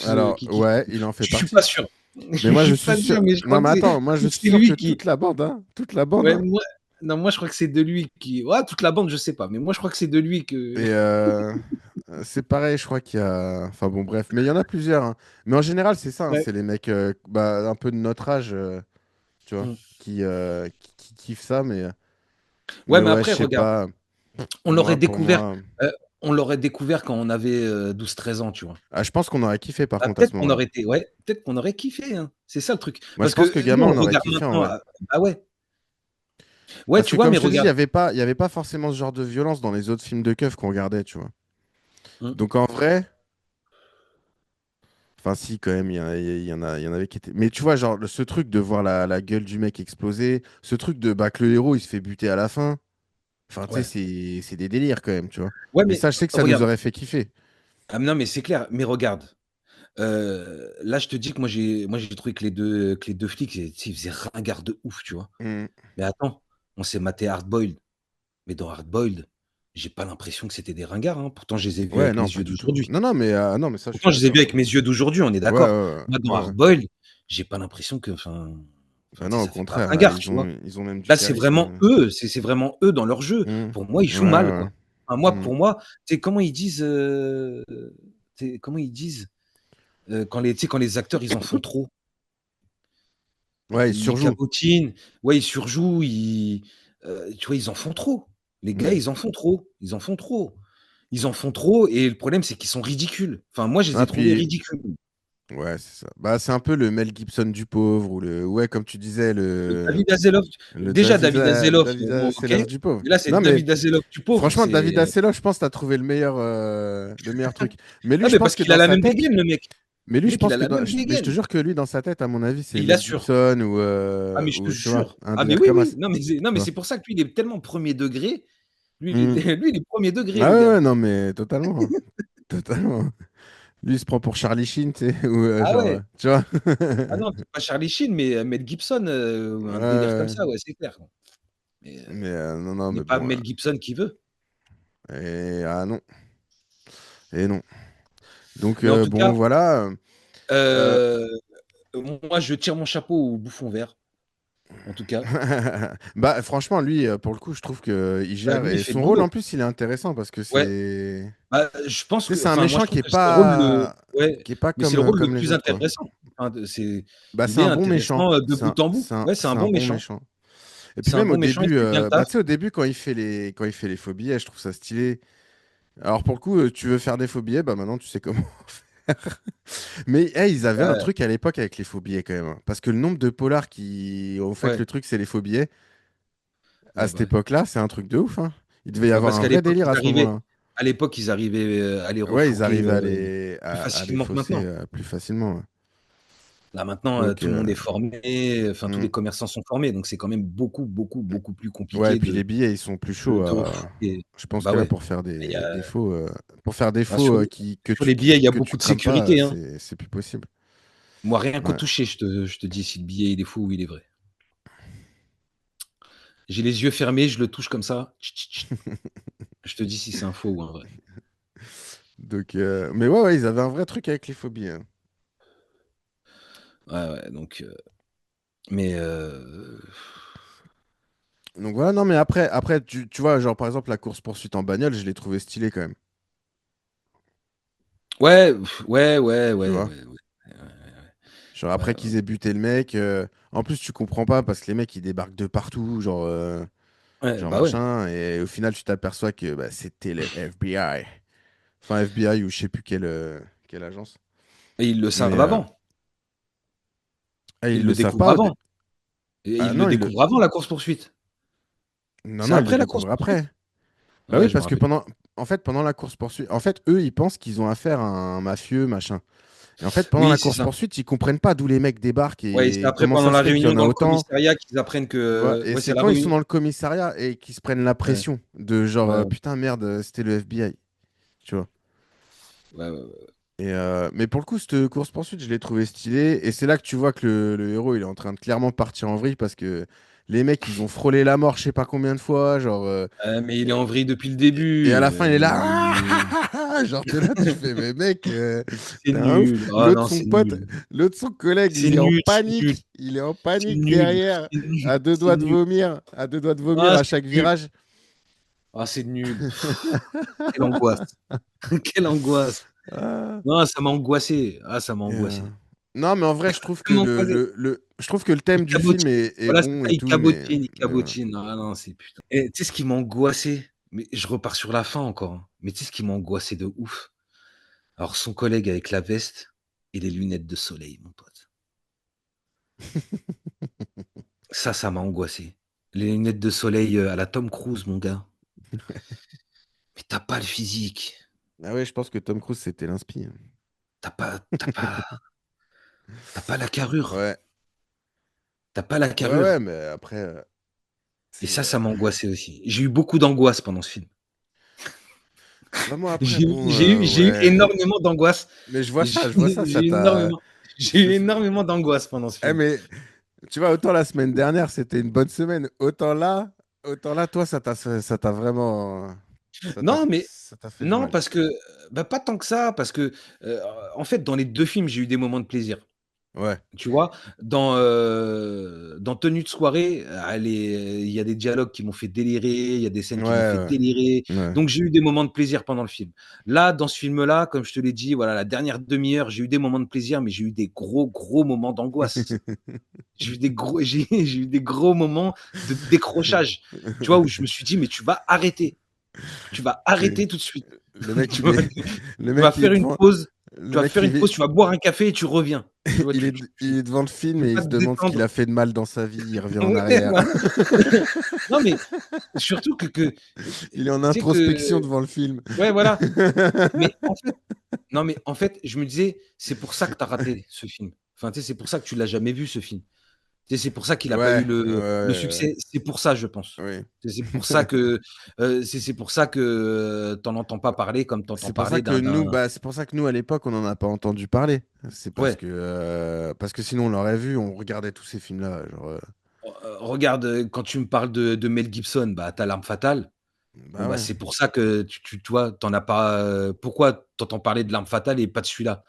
Alors, qui kiffe ce ouais, film. il en fait Je suis pas partie. sûr. Mais Je moi, je suis suis pas sûr. sûr, mais je crois Non, que mais attends, moi, je suis c'est sûr que lui qui toute la bande, hein, toute la bande, ouais, hein. moi non, moi je crois que c'est de lui qui ouais, toute la bande, je sais pas, mais moi je crois que c'est de lui que Et c'est pareil, je crois qu'il y a. Enfin bon, bref, mais il y en a plusieurs, hein. Mais en général, c'est ça, hein, ouais, c'est les mecs bah, un peu de notre âge. tu vois, Mm. qui kiffent ça, Ouais, mais mais ouais, je après, sais regarde, pas. on l'aurait Moi, pour découvert, moi, euh, on l'aurait découvert quand on avait 12-13 ans, tu vois. je pense qu'on aurait kiffé par Ah, contre à ce moment-là. peut-être qu'on aurait kiffé, hein. C'est ça le truc. Moi, je Parce que pense que nous, gamin, on on aurait regarde kiffé en maintenant. vrai. Ah ouais. Ouais, Parce tu que vois, comme mais je te dis, regarde. il y avait pas forcément ce genre de violence dans les autres films de keuf qu'on regardait, tu vois. Mm. Donc en vrai, enfin si, quand même, il y en avait qui étaient. Mais tu vois, genre, ce truc de voir la gueule du mec exploser, ce truc de bah, que le héros, il se fait buter à la fin. Enfin, tu sais, Ouais. c'est des délires quand même, tu vois. Ouais, Et mais ça, je sais que ça nous regarde. aurait fait kiffer. Ah, non, mais c'est clair. Mais regarde. Là, je te dis que moi j'ai trouvé que les deux flics, ils faisaient ringard de ouf, tu vois. Mm. Mais attends, on s'est maté Hardboiled. Mais dans Hardboiled, j'ai pas l'impression que c'était des ringards, hein. Pourtant, je les ai vus Ouais, avec mes non, pas yeux du tout. d'aujourd'hui. Non, mais ça, je suis Pourtant, je les ai vus d'accord. avec mes yeux d'aujourd'hui, on est Ouais, d'accord. ouais, Moi, dans ouais. Ouais. Hardboiled, j'ai pas l'impression que, enfin, Bah tu non, sais, au ça fait pas contraire, ringard, tu vois. ils ont même du Là, c'est charisme. vraiment eux, c'est vraiment eux dans leur jeu. Mm. Pour moi, ils Ouais, jouent mal, ouais. quoi. Enfin, Mm. pour moi, tu sais, comment ils disent, comment ils disent, tu sais, quand les acteurs, ils en font trop. Ouais, ils Ils surjouent. cabotinent, ouais, ils surjouent, tu vois, ils en font trop. Les gars, Mm. ils en font trop, ils en font trop. Ils en font trop et le problème, c'est qu'ils sont ridicules. Enfin, moi, je les ai Ah, trouvés puis, ridicules. ouais, c'est ça. Bah, c'est un peu le Mel Gibson du pauvre, ou ouais, comme tu disais, David Hasselhoff, le déjà David Hasselhoff, David bon, OK, Hasselhoff du pauvre. mais là, c'est Non, mais David Hasselhoff du pauvre, franchement, David c'est Hasselhoff, je pense que tu as trouvé le meilleur truc. Mais lui, non, je mais pense parce que qu'il a dans la sa même tête, dégaine, le mec. mais lui, Le je mec, il pense a que la même mais je te dégaine jure que lui, dans sa tête, à mon avis, c'est et il Mel assure. Gibson, Ah, mais je te ou tu vois, jure. un Ah, mais délire oui, comme oui, ça. non, Tu mais vois. c'est pour ça que lui, il est tellement premier degré. Lui, Mm. lui, il est premier degré, Ah le ouais, gars. ouais, non, mais totalement. Hein. Totalement. Lui, il se prend pour Charlie Sheen, tu sais, ou Ah genre, ouais. tu vois. Ah non, peut-être pas Charlie Sheen, mais Mel Gibson, ou un délire comme Ouais, ça, ouais, c'est clair. Mais mais non, non, n'est mais pas bon. Mel Gibson qui veut. Ah non, et non. Donc, Mais en tout bon, cas, voilà. euh, heu, moi, je tire mon chapeau au Bouffon Vert, en tout cas. Bah, franchement, lui, pour le coup, je trouve qu'il Bah, gère. lui, il Et fait le son rôle, boulot. en plus, il est intéressant parce que Ouais, c'est. bah, je pense Tu sais, que c'est un enfin, moi, je méchant trouve que c'est le rôle le ouais, qui est pas mais c'est le rôle le comme les plus autres, quoi. intéressant. Enfin, de c'est Bah, il c'est est un bon méchant. intéressant, de bout en bout. Ouais, c'est un C'est un bon bon méchant. méchant. Et puis C'est un même au bon méchant, il début, fait bien le bah, taf. tu sais, au début, quand il fait les faux billets, je trouve ça stylé. Alors, pour le coup, tu veux faire des faux billets, bah maintenant, tu sais comment faire. Mais hey, ils avaient un Ouais, truc à l'époque avec les faux billets, quand même. Hein. Parce que le nombre de polars qui ont fait ouais, le truc, c'est les faux billets, à ouais, cette bah, ouais. époque-là, c'est un truc de ouf. Hein. Il devait y Bah, avoir parce un qu'à vrai l'époque, délire à ce moment-là. ils arrivaient, à les Ouais, ils refourguer, arrivaient plus à les facilement que fausser maintenant. plus facilement. Ouais. Là, maintenant, Donc, tout le monde est formé, enfin, tous hmm. les commerçants sont formés, donc c'est quand même beaucoup, beaucoup, beaucoup plus Ouais, et compliqué puis les billets, ils sont plus chauds. de refourguer. Je pense Bah, que là, ouais. pour faire Il y a des faux, bah, sur que sur les billets, il y a que tu beaucoup de crames pas, sécurité, hein. c'est plus possible. Moi, rien qu'au Ouais. toucher, je te dis si le billet, il est faux ou il est vrai. J'ai les yeux fermés, je le touche comme ça, tch, tch, tch. Je te dis si c'est un faux ou un vrai. Donc, mais ouais, ouais, ils avaient un vrai truc avec les phobies. Hein. Ouais, ouais, donc mais Donc voilà, non, mais après tu vois, genre par exemple, la course-poursuite en bagnole, je l'ai trouvé stylé quand même. ouais, ouais, ouais, Tu ouais, ouais, vois? ouais, Genre ouais, après ouais, qu'ils aient buté le mec, en plus tu comprends pas parce que les mecs ils débarquent de partout, ouais, genre bah, ouais. machin, et au final tu t'aperçois que bah, c'était le FBI. Enfin FBI ou je sais plus quelle agence. Et ils le Mais savent avant. ils Ils le le savent découvrent pas. avant. Et Ah ils le non, découvrent avant la course-poursuite. non, C'est non, ils le après la découvrent course-poursuite? après. Bah Ouais, oui, je me parce que rappelle. en fait, pendant la course-poursuite, en fait, eux, ils pensent qu'ils ont affaire à un mafieux, machin. Et en fait, pendant Oui, la c'est ça. course-poursuite, ils comprennent pas d'où les mecs débarquent Ouais, c'est et après comment pendant ça se la fait qu'il y réunion en a dans le autant. commissariat qu'ils apprennent Tu vois, que et ouais, c'est c'est la quand ils sont réunion dans le commissariat et qu'ils se prennent la ouais, pression de genre, ouais, putain, merde, c'était le FBI. Tu vois. ouais, ouais. Mais pour le coup, cette course-poursuite, je l'ai trouvé stylée. Et c'est là que tu vois que le héros, il est en train de clairement partir en vrille parce que les mecs, ils ont frôlé la mort, je sais pas combien de fois. Genre, Mais il est en et, vrille depuis le et à début, la fin, il est là. il Genre, t'es là, tu fais, mais mec, c'est t'es un ouf. nul. Oh non, c'est nul. Son collègue, C'est il est en nul, c'est nul, panique. Il est en c'est panique nul, derrière, c'est nul, à deux c'est doigts de nul. vomir, Ah, à c'est chaque nul. virage. Ah, c'est nul. Quelle angoisse. Quelle angoisse. Ah. Non, ça m'a angoissé. Ah, ça m'a Et, angoissé. Non, mais en vrai, je trouve que Tellement angoissé. je trouve que le Il thème du film cabotine. est Voilà, c'est bon ça, et il tout, cabotine, il voilà. cabotine. Ah non, c'est putain. Et tu sais ce qui m'a angoissé? Mais je repars sur la fin encore, hein. Mais tu sais ce qui m'a angoissé de ouf? Alors son collègue avec la veste et les lunettes de soleil, mon pote. Ça m'a angoissé. Les lunettes de soleil, à la Tom Cruise, mon gars. Mais tu pas le physique, Ah ouais, je pense que Tom Cruise, c'était l'inspi, hein. tu pas la carrure, Ouais. tu pas la Ouais, ouais, carrure. mais après, Et c'est, ça m'a angoissé aussi. J'ai eu beaucoup d'angoisse pendant ce film. bah, moi, après, J'ai eu bon, j'ai eu j'ai eu ouais. énormément d'angoisse. Mais J'ai je vois ça, j'ai ça eu t'a énormément j'ai eu énormément d'angoisse pendant ce eh, film. mais tu vois, autant la semaine dernière, c'était une bonne semaine, autant là, toi, ça t'a vraiment Non, mais ça t'a fait du non, mal. parce que, bah, pas tant que ça, parce que, heu, en fait, dans les 2 films, j'ai eu des moments de plaisir. Ouais, Tu vois? Dans Tenue de soirée, il y a des dialogues qui m'ont fait délirer, il y a des scènes ouais, qui m'ont fait ouais, délirer, ouais. donc j'ai eu des moments de plaisir pendant le film. Là, dans ce film-là, comme je te l'ai dit, voilà, la dernière demi-heure, j'ai eu des moments de plaisir, mais j'ai eu des gros, gros moments d'angoisse. J'ai eu des gros moments de décrochage, tu vois? Où je me suis dit: «Mais tu vas C'est arrêter tout de suite. le mec, Tu il vas est le tu vas mec, il est faire une devant pause, le mec, il est tu vas boire un café et tu reviens». Tu vois? il est devant le film Tu et il vas se te demande ce qu'il détendre. a fait de mal dans sa vie, il revient en Ouais, arrière. voilà. Non, mais surtout Il est en tu sais que introspection devant le film. ouais, voilà. Mais en fait non, mais en fait, je me disais: «C'est pour ça que tu as raté ce film». Enfin, tu sais, c'est pour ça que tu l'as jamais vu ce film. Tu sais, c'est pour ça qu'il a pas eu Ouais, ouais, le ouais, succès. C'est pour ça, je pense. ouais, C'est pour ça que, c'est pour ça que, tu en entends pas parler comme tu entends c'est pour ça parler que d'un c'est pour ça que nous, à l'époque, on n'en a pas entendu parler. C'est ouais, parce que sinon on l'aurait vu, on regardait tous ces films-là. Genre, regarde, quand tu me parles de Mel Gibson, bah, tu as L'Arme fatale. Bon, bah bah, ouais. c'est pour ça que tu vois, tu en as pas, pourquoi tu entends parler de L'Arme fatale et pas de celui-là?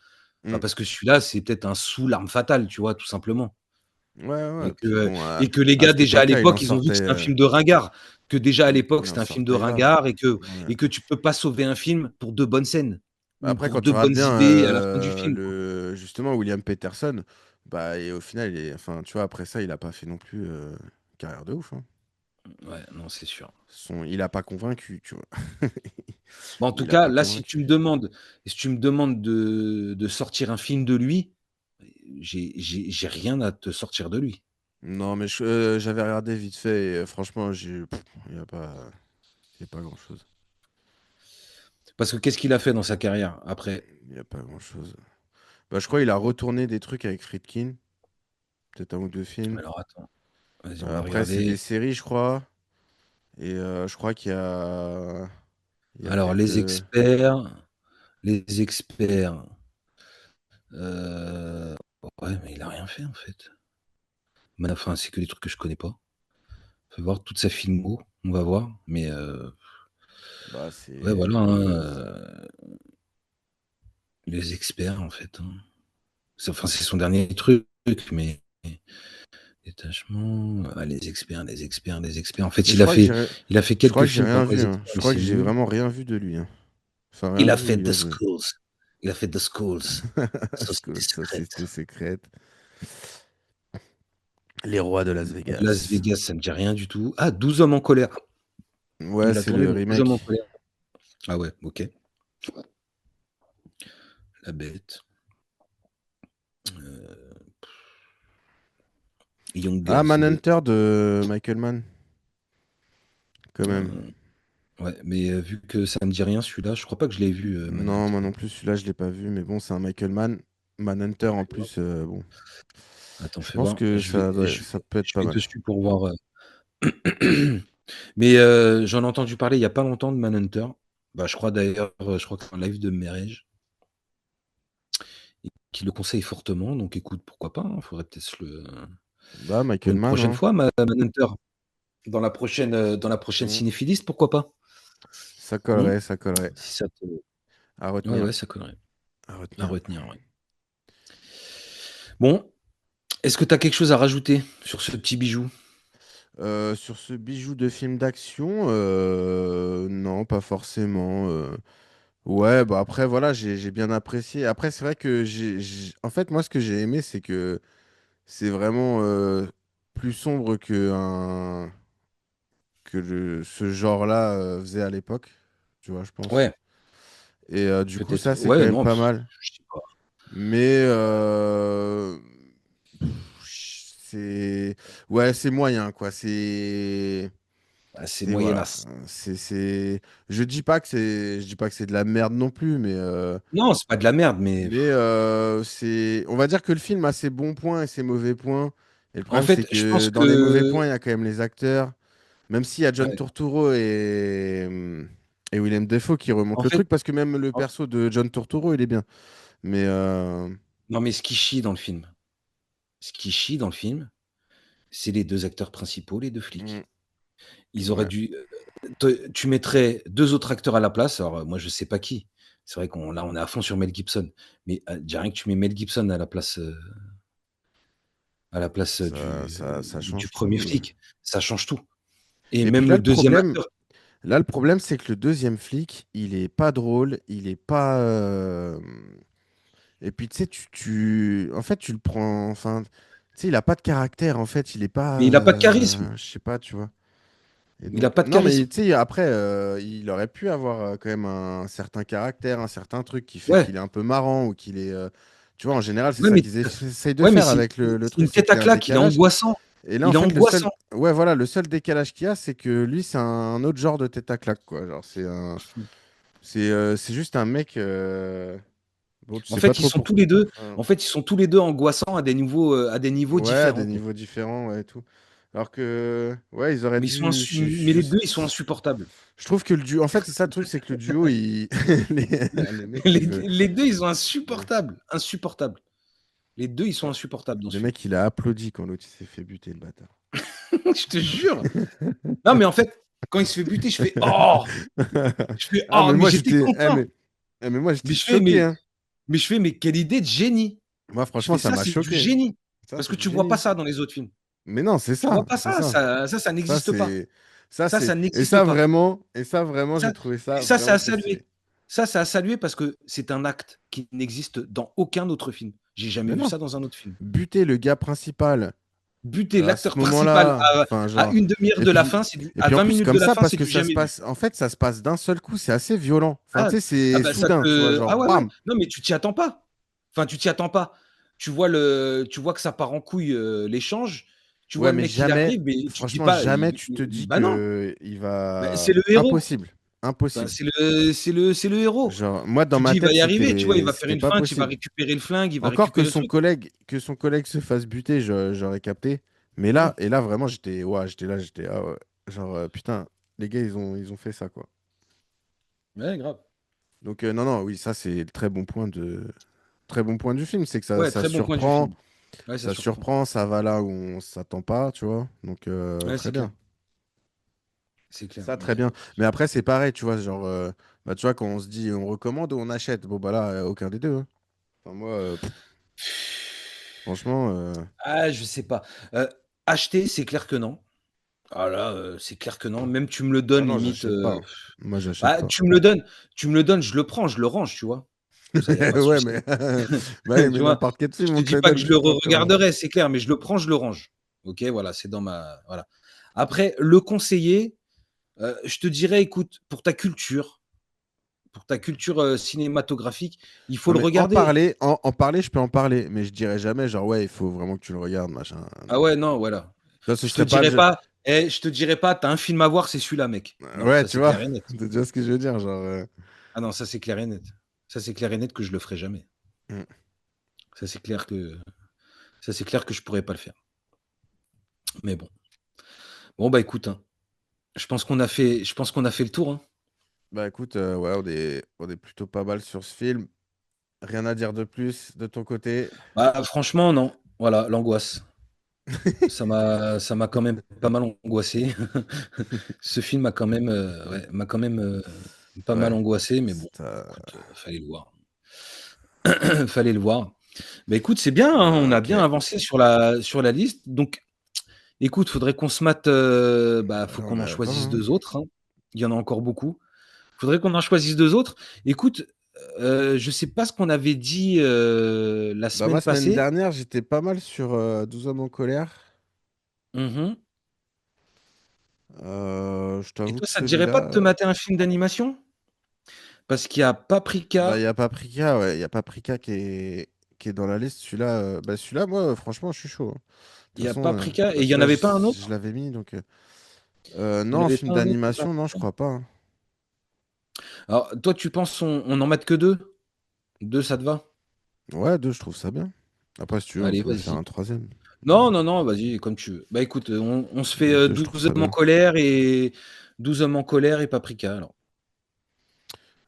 Bah, Mm. parce que celui-là, c'est peut-être un sous L'Arme fatale, tu vois? Tout simplement. Ouais, ouais. Et Puis que bon, et que les à gars cette déjà à époque-là, l'époque, ils ont vu que c'était un film de ringard. Que déjà à l'époque, il en c'était un film de sortait grave. ringard Ouais. et que tu peux pas sauver un film pour 2 bonnes scènes ou Après, pour quand tu 2 regardes bonnes bien idées à la fin du film, quoi. justement William Peterson, bah, et au final, enfin, tu vois, après ça, il a pas fait non plus carrière de ouf, hein. Ouais, non, c'est sûr. Il a pas convaincu, tu vois. Bah, en tout Il a cas, pas là, convaincu. si tu me demandes de sortir un film de lui, j'ai rien à te sortir de lui. Non, mais j'avais regardé vite fait et franchement, il y a pas grand-chose. Parce que qu'est-ce qu'il a fait dans sa carrière après? Il y a pas grand-chose. Bah, je crois qu'il a retourné des trucs avec Friedkin, peut-être un ou deux films. Alors attends, vas-y, on va Après, c'est des regarder. séries, je crois. Et je crois il y a Alors peut-être. les experts, heu, ouais, mais il a rien fait en fait. Mais enfin, c'est que des trucs que je connais pas. Faut voir toute sa filmo, on va voir, mais Bah, ouais, voilà, hein, c'est- les experts en fait, hein. C'est son dernier truc, mais détachement, les experts, les experts, les experts. En fait, Mais je crois que il a fait je crois quelques que j'ai films rien pendant les vu, hein. experts, Je mais crois c'est que j'ai nul. vraiment rien vu de lui, hein. Enfin, Il rien a vu où fait il The a joué. Schools. Il a fait The Schools, Société secrète. Société secrète. Les rois de Las Las Vegas. Vegas, ça me dit rien du tout. Ah, 12 hommes en colère. Ouais, Il a c'est tourné le dans 12 hommes en remake. colère. Ah ouais, OK. La Bête, heu, Young Ah, Girls 2. Manhunter de Michael Mann, quand même. Heu, ouais, mais vu que ça me dit rien celui-là, je crois pas que je l'ai vu, Non, Manhunter. moi non plus, celui-là, je l'ai pas vu, mais bon, c'est un Michael Mann. Manhunter, en plus, bon, Attends, je fais pense voir, que ça peut être je pas vais mal. dessus pour voir, mais j'en ai entendu parler il y a pas longtemps de Manhunter. Bah, je crois d'ailleurs, je crois que c'est un live de Merey qui le conseille fortement, donc écoute, pourquoi pas, hein, faudrait peut-être se le Bah, pour Michael une Mann, prochaine hein. fois, Manhunter. Dans la prochaine Mm. Cinéphilis, pourquoi pas? Ça Mmh? collerait, ça collerait. Si ça te À ouais, retenir, ouais, ça collerait. à À retenir. retenir, ouais. Bon, est-ce que tu as quelque chose à rajouter sur ce petit bijou? Sur ce bijou de film d'action, non, pas forcément. Ouais, bah après, voilà, j'ai bien apprécié. Après, c'est vrai que en fait, moi, ce que j'ai aimé, c'est que c'est vraiment plus sombre ce genre-là faisait à l'époque, tu vois, je pense. Ouais, Et du coup, peut-être. ça, c'est quand Ouais, même non, pas mal. je sais pas. Mais c'est ouais, c'est moyen quoi. Ah, c'est C'est voilà. moyenasse. Je dis pas que c'est de la merde non plus, Non, c'est pas de la merde, mais mais c'est on va dire que le film a ses bons points et ses mauvais points. Et le en problème c'est fait, je que pense dans les mauvais que points, il y a quand même les acteurs. Même s'il y a John ouais, Turturro et Willem Dafoe qui remontent en le fait, truc parce que même le en- perso de John Turturro, il est bien. Mais non, mais ce qui chie dans le film, ce qui chie dans le film, c'est les 2 acteurs principaux, les 2 mm, flics. Ils auraient ouais. dû, te tu mettrais 2 autres acteurs à la place. Alors, moi, je sais pas qui. C'est vrai qu'on là, on est à fond sur Mel Gibson, mais déjà rien que tu mets Mel Gibson à la place, Ça du change 1er tout. flic, ça change tout et Et puis même là, le 2e acteur. le problème, c'est que le deuxième flic, il est pas drôle, il est pas. Et puis, tu sais, en fait, tu le prends. Enfin, tu sais, il a pas de caractère, en fait, il est pas. Mais il a pas de charisme, Je sais pas, tu vois. Et il a donc, pas de non, mais charisme. tu sais, après, il aurait pu avoir quand même un certain caractère, un certain truc qui fait Ouais, qu'il est un peu marrant ou qu'il est. Tu vois, en général, c'est ouais, ça mais qu'ils essayent de ouais, mais faire avec le c'est truc, une c'est tête qu'il à y a un claque, il est décalage. angoissant, Et là, en il est fait, angoissant. ouais, voilà, le seul décalage qu'il y a, c'est que lui, c'est un autre genre de tête à claque, quoi. Genre, c'est juste un mec. Bon, tu En sais pas fait, ils trop sont tous pourquoi. les 2. Enfin, En fait, ils sont tous les 2 angoissants à des niveaux ouais, à différents, des quoi. niveaux différents, ouais, et tout. Alors que, ouais, ils auraient Mais ils sont dû. mais les 2, ils sont insupportables. Je trouve que le duo. En fait, c'est ça le truc, c'est que le duo, les... les mecs, Les ils veulent. les 2, ils sont Ouais. insupportables, insupportables. Les 2, ils sont insupportables dans ce Le film. mec, il a applaudi quand l'autre il s'est fait buter, le bâtard. Je te jure. Non, mais en fait, quand il se fait buter, je fais: «Oh!» Je fais: Ah, «Oh!» mais mais moi, j'étais j'étais. content. Mais moi, Mais j'étais je fais: choqué, hein. mais je fais: «Mais quelle idée de génie!» Moi, Je franchement, fais: ça «Ça, m'a c'est du choqué. génie!» Ça, parce c'est que du tu vois pas génie. ça dans les autres films. Mais non, c'est Tu vois ça, pas c'est ça, ça. ça Ça, n'existe pas. c'est. Ça, c'est. Ça Et n'existe ça, pas. vraiment, Ça j'ai trouvé et ça ça, c'est vraiment à trop stylé. saluer. Ça, c'est à saluer parce que c'est un acte qui n'existe dans aucun autre film. J'ai jamais Mais vu non, ça dans un autre film. buter le gars principal Buter à ce l'acteur principal moment-là, enfin, à genre. 1/2 Et de la puis, fin, et à puis en 20 plus, minutes de comme la ça, fin, parce c'est que du ça se jamais vu. passe. En fait, ça se passe d'un seul coup, c'est assez violent. Enfin, tu sais, Ah c'est bah, ça soudain, tu vois, te genre, ah ouais, ouais. bam. Non, mais tu t'y attends pas. Enfin, tu t'y attends pas. Tu vois que ça part en couille, l'échange. Tu vois Ouais, le mais mec, il jamais, arrive, mais tu te dis franchement, pas, jamais tu te dis bah non, que il bah, va. c'est le héros. Impossible. Enfin, Impossible. c'est le héros. Genre, moi, dans Tu te ma dis: «Il va tête, y arriver», tu vois? Il va faire c'était une pas feinte, il va possible. récupérer le flingue, il va Encore récupérer le truc. que son collègue se fasse buter, j'aurais capté. Mais Mmh. là, et là, vraiment, j'étais là, ah ouais. Genre, putain, les gars, ils ont fait ça, quoi. Ouais, grave. Donc, non, non, oui, ça, c'est le très bon point du film, c'est que Ouais, très bon point du film. Ouais, ça ça surprend. surprend, ça va là où on s'attend pas, tu vois. Donc, Ouais, très c'est clair. bien. C'est clair, Ça, très ouais. bien. Mais après, c'est pareil, tu vois, genre, bah, tu vois, quand on se dit on recommande ou on achète, bon, bah là, aucun des deux, hein. Enfin, moi, franchement, Ah, je sais pas. Acheter, c'est clair que non. Ah là, c'est clair que non. Même tu me le ah donnes non, limite, j'achète pas, hein. Moi, j'achète bah, pas. tu me le donnes, je le prends, je le range, tu vois? Ça, y a pas de Ouais, souci. mais, bah oui, mais Tu vois? n'importe quel Je film, te on te dis le pas que donne, je tu le prends quand même. re-regarderai, c'est clair, mais je le prends, je le range. OK, voilà, c'est dans ma voilà. Après, le conseiller, je te dirais, écoute, pour ta culture, cinématographique, il faut Non, le mais regarder. en parler, je peux en parler, mais je dirais jamais, genre, ouais, il faut vraiment que tu le regardes, machin. Ah Non. ouais, non, voilà. Ça, ce Je te serait pas le dirais jeu. pas: «Eh, je te dirais pas, tu as un film à voir, c'est celui-là, mec». Non, Ouais, ça, tu c'est vois, clair et net. tu vois ce que je veux dire, genre. Ah non, ça, c'est clair et net. Ça, c'est clair et net que je le ferai jamais. Mm. Ça, c'est clair que ça, c'est clair que je pourrais pas le faire. Mais bon. Bon, bah, écoute, hein, je pense qu'on a fait le tour, hein. Bah écoute, ouais, on est plutôt pas mal sur ce film. Rien à dire de plus de ton côté. Bah, franchement, non. Voilà, l'angoisse. Ça m'a quand même pas mal angoissé. Ce film m'a quand même, ouais, m'a quand même, pas mal Ouais, angoissé, mais bon, c'est, écoute, fallait le voir. Fallait le voir. Bah, écoute, c'est bien, hein, on a ok. bien avancé sur la liste. Donc, écoute, faudrait qu'on se mate, bah, faut qu'on en Bah, attends, choisisse hein. 2 autres, hein. Il y en a encore beaucoup. Faudrait qu'on en choisisse 2 autres. Écoute, je sais pas ce qu'on avait dit, la Bah moi, semaine semaine passée. dernière, j'étais pas mal sur 12 hommes en colère. Mmh. Je Et t'avoue toi, que ça te dirait pas de te celui-là, mater un film d'animation? Parce qu'il y a bah il y Paprika, a Paprika, ouais, il y a Paprika qui est dans la liste. Celui-là, bah celui-là, moi, franchement, je suis chaud, hein. De il toute y a façon, Paprika et bah, il y en celui-là, avait pas un je autre? l'avais mis, donc Il y en non, avait film pas un autre à d'animation, non, je Paprika? crois pas, hein. Alors toi, tu penses on en mate que 2? 2, ça te va? Ouais, deux, je trouve ça bien. Après, si tu veux, on Allez, peut faire vas-y. un troisième. Non, non, non, vas-y, comme tu veux. Bah, écoute, on se fait, Mais deux, je trouve 12 ça hommes en bien. colère et 12 hommes en colère et Paprika, alors.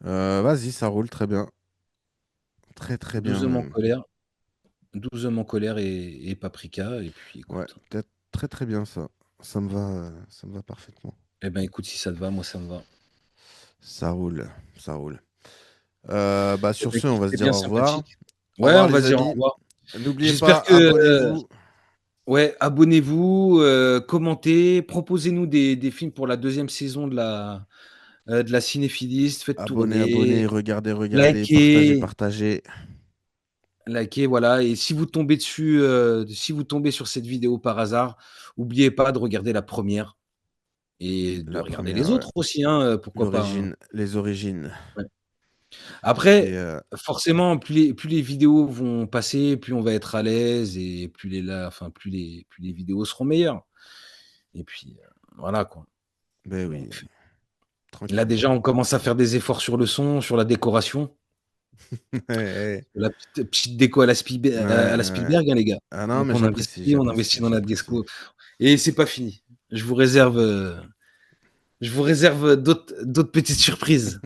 Vas-y, ça roule très bien. Très très bien 12 hommes en même. colère 12 hommes en colère et Paprika et puis Ouais, écoute, peut-être très très bien ça. Ça me va parfaitement. eh ben, écoute, si ça te va, moi ça me va. Ça roule, ça roule. Bah Eh sur ben, ce, écoute, on va se c'était dire bien au revoir. sympathique. Au Ouais, revoir on va les se dire au amis. revoir. N'oubliez pas, J'espère que, abonnez-vous. ouais, abonnez-vous, commentez, proposez-nous des films pour la 2e saison de la Cinéphiliste, faites Abonnez, tourner, regardez, partagez, likez. partagez. Likez, voilà. Et si vous tombez dessus, si vous tombez sur cette vidéo par hasard, oubliez pas de regarder la première et de La regarder les première, ouais. autres aussi, hein, pourquoi pas, hein. L'origine, les origines. Ouais. Et Après, forcément, plus les vidéos vont passer, plus on va être à l'aise et enfin, plus les vidéos seront meilleures. Et puis, voilà quoi. ben oui, Donc, là tranquille. déjà, on commence à faire des efforts sur le son, sur la décoration, Ouais, la petite déco ouais, à la ouais. Spielberg, hein, les gars. Ah non, Donc mais j'apprécie, on investit j'apprécie, dans la j'apprécie. disco. Et c'est pas fini. Je vous réserve, heu, je vous réserve d'autres petites surprises.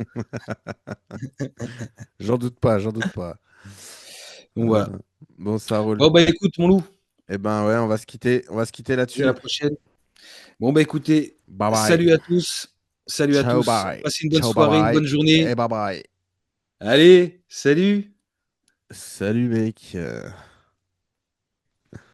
J'en doute pas, j'en doute pas. Donc voilà. Bon, ça roule. Bon bah écoute mon loup, Eh ben ouais, on va se quitter et à la là-dessus. prochaine. Bon bah écoutez, Bye bye. salut à tous, salut à Ciao, tous. bye. Passez une bonne Ciao, bye soirée, une bye. bonne Et journée. bye bye. Allez, salut! Salut mec.